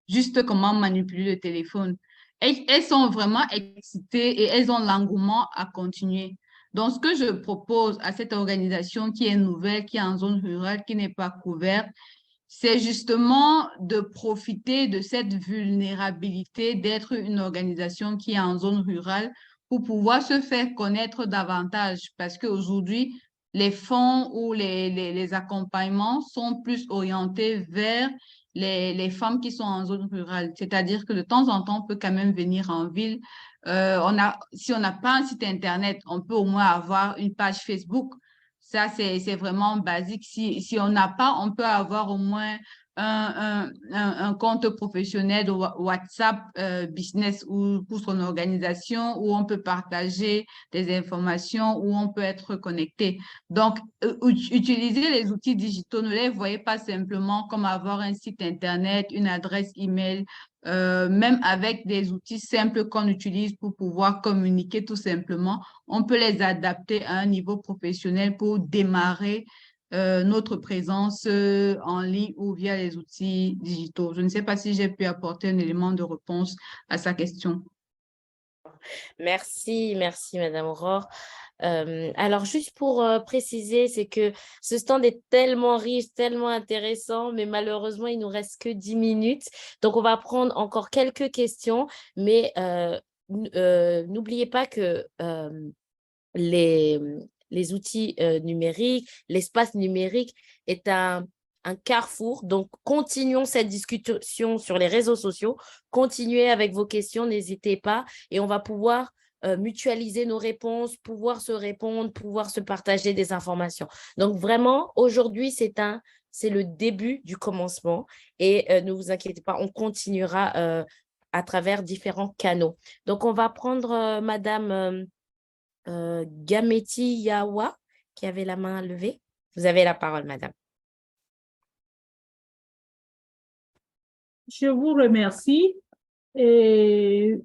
juste comment manipuler le téléphone, elles sont vraiment excitées et elles ont l'engouement à continuer. Donc, ce que je propose à cette organisation qui est nouvelle, qui est en zone rurale, qui n'est pas couverte, c'est justement de profiter de cette vulnérabilité d'être une organisation qui est en zone rurale pour pouvoir se faire connaître davantage. Parce qu'aujourd'hui, les fonds ou les accompagnements sont plus orientés vers les femmes qui sont en zone rurale. C'est-à-dire que de temps en temps, on peut quand même venir en ville. Si on n'a pas un site Internet, on peut au moins avoir une page Facebook. Ça, c'est vraiment basique. Si on n'a pas, on peut avoir au moins un compte professionnel de WhatsApp business ou pour son organisation où on peut partager des informations, où on peut être connecté. Donc, utiliser les outils digitaux, ne les voyez pas simplement comme avoir un site Internet, une adresse email, même avec des outils simples qu'on utilise pour pouvoir communiquer tout simplement, on peut les adapter à un niveau professionnel pour démarrer notre présence en ligne ou via les outils digitaux. Je ne sais pas si j'ai pu apporter un élément de réponse à sa question. Merci, Madame Aurore. Alors, juste pour préciser, c'est que ce stand est tellement riche, tellement intéressant, mais malheureusement, il nous reste que 10 minutes. Donc, on va prendre encore quelques questions, mais n'oubliez pas que les outils numériques, l'espace numérique est un carrefour. Donc, continuons cette discussion sur les réseaux sociaux. Continuez avec vos questions, n'hésitez pas. Et on va pouvoir mutualiser nos réponses, pouvoir se répondre, pouvoir se partager des informations. Donc, vraiment, aujourd'hui, c'est le début du commencement. Et ne vous inquiétez pas, on continuera à travers différents canaux. Donc, on va prendre Madame Gameti Yawa, qui avait la main levée. Vous avez la parole, madame. Je vous remercie. Et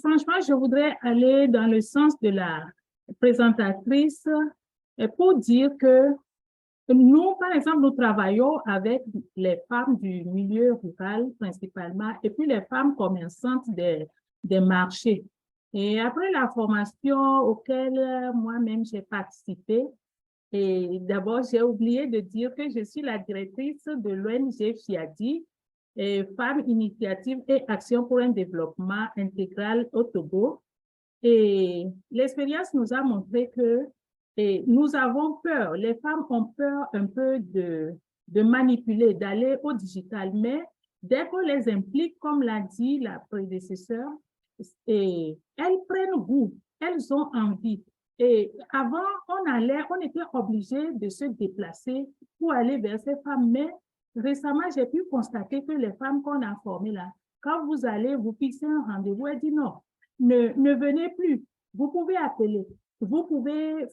franchement, je voudrais aller dans le sens de la présentatrice pour dire que nous, par exemple, nous travaillons avec les femmes du milieu rural principalement et puis les femmes commerçantes des marchés. Et après la formation auquel moi-même j'ai participé, et d'abord j'ai oublié de dire que je suis la directrice de l'ONG FIADI, Femmes, Initiatives et Actions pour un développement intégral au Togo. Et l'expérience nous a montré que nous avons peur, les femmes ont peur un peu de manipuler, d'aller au digital, mais dès qu'on les implique, comme l'a dit la prédécesseure, et elles prennent goût, elles ont envie. Et avant, on était obligé de se déplacer pour aller vers ces femmes, mais récemment, j'ai pu constater que les femmes qu'on a formées là, quand vous allez vous fixer un rendez-vous, elles disent non, ne venez plus, vous pouvez appeler, vous pouvez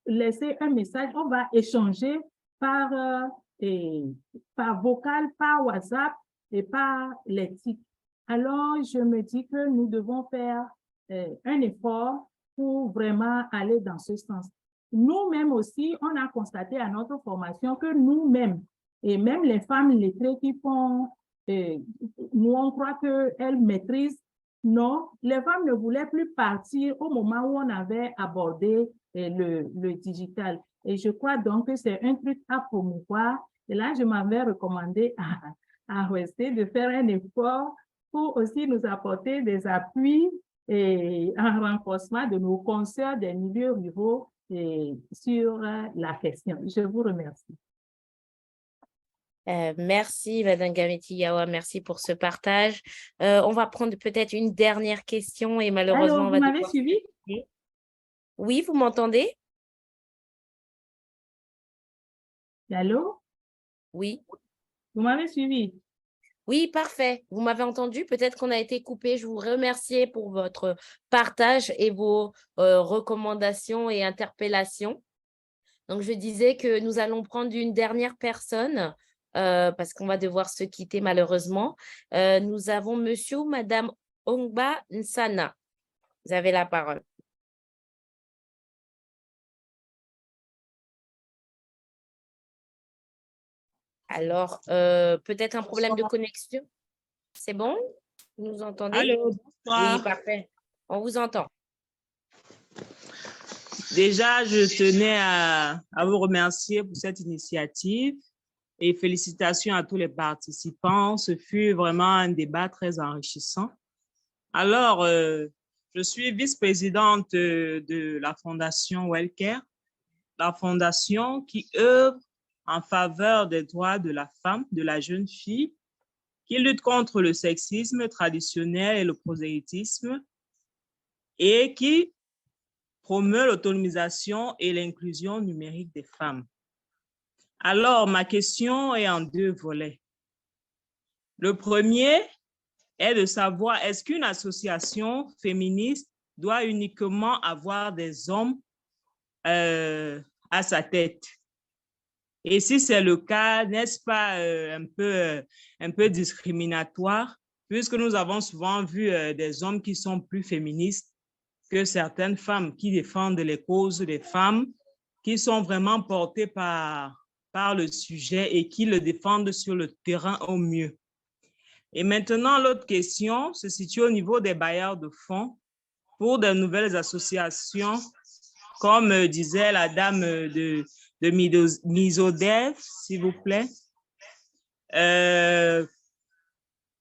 laisser un message, on va échanger par vocal, par WhatsApp et par les tics. Alors, je me dis que nous devons faire un effort pour vraiment aller dans ce sens. Nous-mêmes aussi, on a constaté à notre formation que nous-mêmes, et même les femmes lettrées qui font, nous on croit qu'elles maîtrisent, non, les femmes ne voulaient plus partir au moment où on avait abordé le digital. Et je crois donc que c'est un truc à promouvoir. Et là, je m'avais recommandé à rester, de faire un effort pour aussi nous apporter des appuis et un renforcement de nos consoeurs des milieux ruraux sur la question. Je vous remercie. Merci, Madame Gameti Yawa, merci pour ce partage. On va prendre peut-être une dernière question et malheureusement, alors, vous m'avez suivi? Oui, vous m'entendez? Allô? Oui. Vous m'avez suivi? Oui, parfait. Vous m'avez entendu? Peut-être qu'on a été coupé. Je vous remercie pour votre partage et vos recommandations et interpellations. Donc, je disais que nous allons prendre une dernière personne parce qu'on va devoir se quitter malheureusement. Nous avons monsieur ou madame Ongba Nsana. Vous avez la parole. Alors, peut-être un problème de connexion. C'est bon? Vous nous entendez? Allô, bonsoir. Oui, parfait. On vous entend. Déjà, je tenais à vous remercier pour cette initiative et félicitations à tous les participants. Ce fut vraiment un débat très enrichissant. Alors, je suis vice-présidente de la Fondation Wellcare, la fondation qui œuvre en faveur des droits de la femme, de la jeune fille, qui lutte contre le sexisme traditionnel et le prosélytisme et qui promeut l'autonomisation et l'inclusion numérique des femmes. Alors, ma question est en deux volets. Le premier est de savoir, est-ce qu'une association féministe doit uniquement avoir des hommes à sa tête? Et si c'est le cas, n'est-ce pas un peu discriminatoire, puisque nous avons souvent vu des hommes qui sont plus féministes que certaines femmes qui défendent les causes des femmes, qui sont vraiment portées par le sujet et qui le défendent sur le terrain au mieux. Et maintenant, l'autre question se situe au niveau des bailleurs de fonds pour de nouvelles associations, comme disait la dame de Misodev, s'il vous plaît.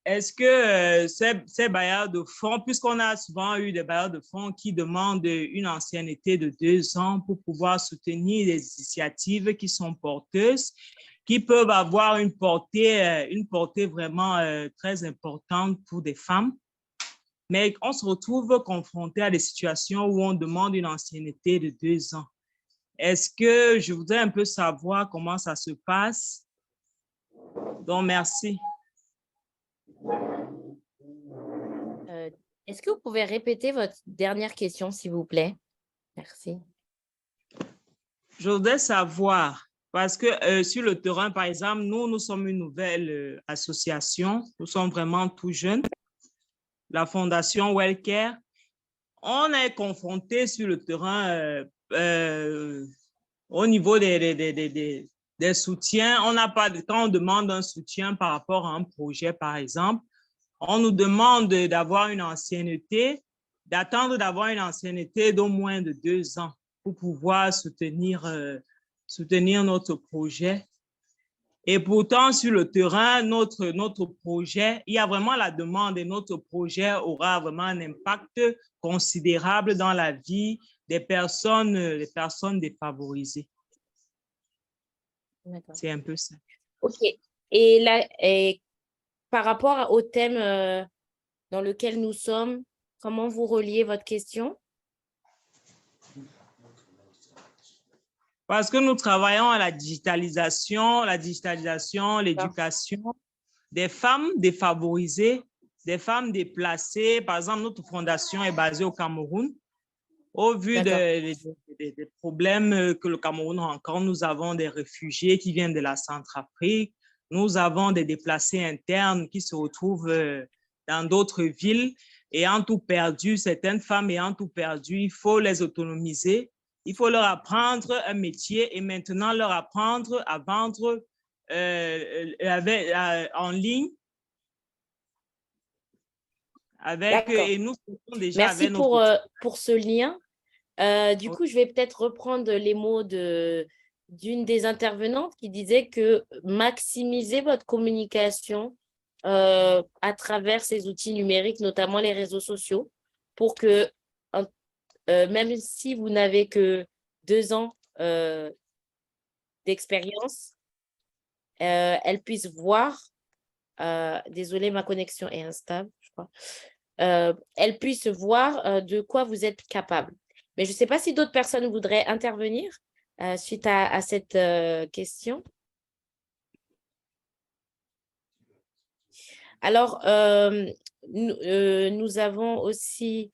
Est-ce que ces bailleurs de fonds, puisqu'on a souvent eu des bailleurs de fonds qui demandent une ancienneté de 2 ans pour pouvoir soutenir des initiatives qui sont porteuses, qui peuvent avoir une portée vraiment très importante pour des femmes, mais on se retrouve confronté à des situations où on demande une ancienneté de 2 ans. Est-ce que je voudrais un peu savoir comment ça se passe? Donc, merci. Est-ce que vous pouvez répéter votre dernière question, s'il vous plaît? Merci. Je voudrais savoir, parce que sur le terrain, par exemple, nous sommes une nouvelle association, nous sommes vraiment tout jeunes, la Fondation Wellcare. On est confronté sur le terrain au niveau des soutiens. On n'a pas de quand on demande un soutien par rapport à un projet, par exemple, on nous demande d'avoir une ancienneté, d'attendre d'avoir une ancienneté d'au moins de 2 ans pour pouvoir soutenir notre projet. Et pourtant, sur le terrain, notre projet, il y a vraiment la demande et notre projet aura vraiment un impact considérable dans la vie des personnes défavorisées. C'est un peu ça. OK. Et là, par rapport au thème dans lequel nous sommes, comment vous reliez votre question? Parce que nous travaillons à la digitalisation, l'éducation des femmes défavorisées, des femmes déplacées. Par exemple, notre fondation est basée au Cameroun. Au vu des problèmes que le Cameroun rencontre, nous avons des réfugiés qui viennent de la Centrafrique. Nous avons des déplacés internes qui se retrouvent dans d'autres villes ayant tout perdu. Certaines femmes ayant tout perdu, il faut les autonomiser. Il faut leur apprendre un métier et maintenant leur apprendre à vendre en ligne. Et nous sommes déjà Merci avec pour ce lien. Du coup, je vais peut-être reprendre les mots d'une des intervenantes qui disait que maximiser votre communication à travers ces outils numériques, notamment les réseaux sociaux, pour que même si vous n'avez que 2 ans d'expérience, elles puissent voir, désolée, ma connexion est instable, je crois, elles puissent voir de quoi vous êtes capable. Mais je ne sais pas si d'autres personnes voudraient intervenir suite à cette question. Alors, nous avons aussi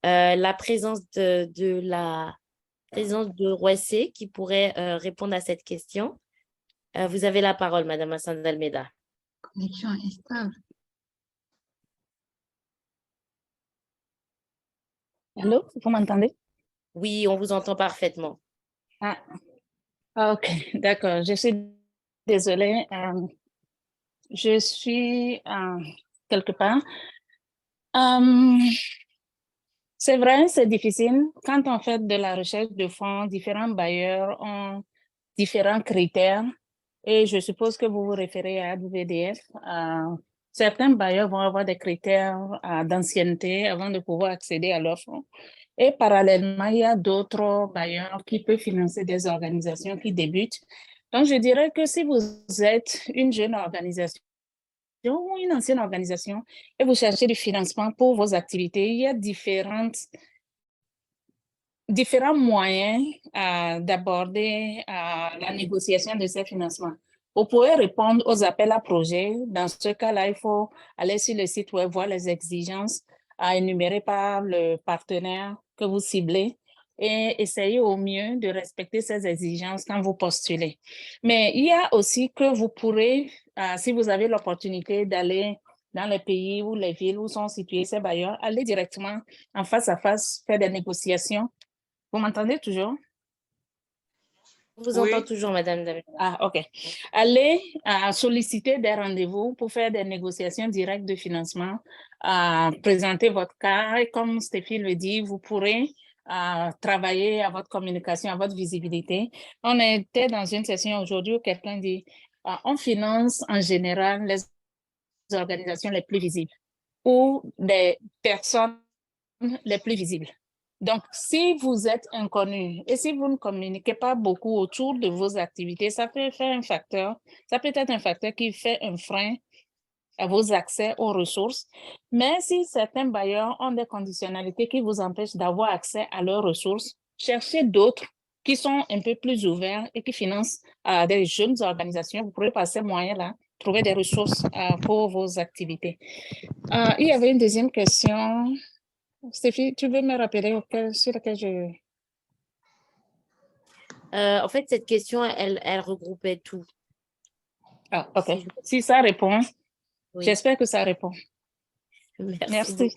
la présence de Roissé qui pourrait répondre à cette question. Vous avez la parole, Madame Hassan Almeida. Connexion instable. Allô, vous m'entendez? Oui, on vous entend parfaitement. Ah, ok, d'accord. Je suis désolée. Je suis quelque part. C'est vrai, c'est difficile. Quand on fait de la recherche de fonds, différents bailleurs ont différents critères. Et je suppose que vous vous référez à WDF. Certains bailleurs vont avoir des critères d'ancienneté avant de pouvoir accéder à leurs fonds. Et parallèlement, il y a d'autres bailleurs qui peuvent financer des organisations qui débutent. Donc, je dirais que si vous êtes une jeune organisation ou une ancienne organisation et vous cherchez du financement pour vos activités, il y a différents moyens d'aborder la négociation de ces financements. Vous pouvez répondre aux appels à projets. Dans ce cas-là, il faut aller sur le site web, voir les exigences énumérées par le partenaire que vous ciblez et essayer au mieux de respecter ces exigences quand vous postulez. Mais il y a aussi que vous pourrez, si vous avez l'opportunité d'aller dans les pays ou les villes où sont situés ces bailleurs, aller directement en face à face, faire des négociations. Vous m'entendez toujours? On vous entend toujours, Madame Damé. Ah, OK. Allez solliciter des rendez-vous pour faire des négociations directes de financement, présenter votre cas et comme Stéphie le dit, vous pourrez travailler à votre communication, à votre visibilité. On était dans une session aujourd'hui où quelqu'un dit on finance en général les organisations les plus visibles ou des personnes les plus visibles. Donc, si vous êtes inconnu et si vous ne communiquez pas beaucoup autour de vos activités, ça peut être un facteur qui fait un frein à vos accès aux ressources. Mais si certains bailleurs ont des conditionnalités qui vous empêchent d'avoir accès à leurs ressources, cherchez d'autres qui sont un peu plus ouverts et qui financent des jeunes organisations. Vous pourrez par ces moyens-là trouver des ressources pour vos activités. Il y avait une deuxième question. Stéphie, tu veux me rappeler sur laquelle je... En fait, cette question, elle regroupait tout. Ah, OK. Si ça répond, oui. J'espère que ça répond. Merci.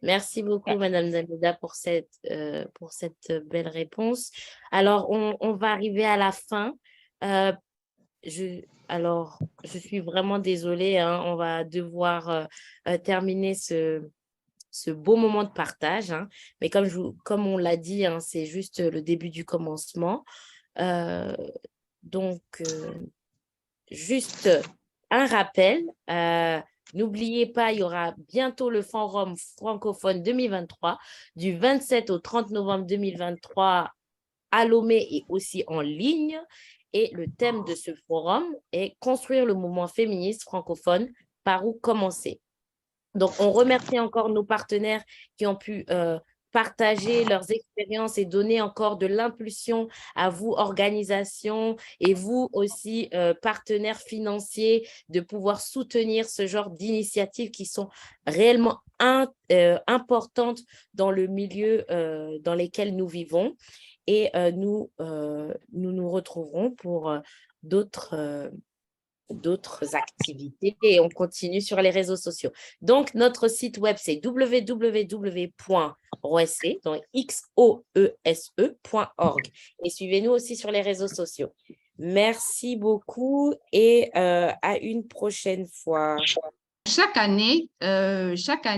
Merci beaucoup, Madame Zameda, pour cette belle réponse. Alors, on va arriver à la fin. Je suis vraiment désolée, hein, on va devoir terminer ce beau moment de partage, hein. Mais comme on l'a dit, hein, c'est juste le début du commencement. Donc, juste un rappel, n'oubliez pas, il y aura bientôt le Forum francophone 2023, du 27 au 30 novembre 2023 à Lomé et aussi en ligne. Et le thème de ce forum est « Construire le mouvement féministe francophone, par où commencer ?» Donc, on remercie encore nos partenaires qui ont pu partager leurs expériences et donner encore de l'impulsion à vous, organisations, et vous aussi, partenaires financiers, de pouvoir soutenir ce genre d'initiatives qui sont réellement importantes dans le milieu dans lequel nous vivons. Et nous nous retrouverons pour d'autres activités et on continue sur les réseaux sociaux. Donc, notre site web, c'est www.xoese.org et suivez-nous aussi sur les réseaux sociaux. Merci beaucoup et à une prochaine fois. Chaque année,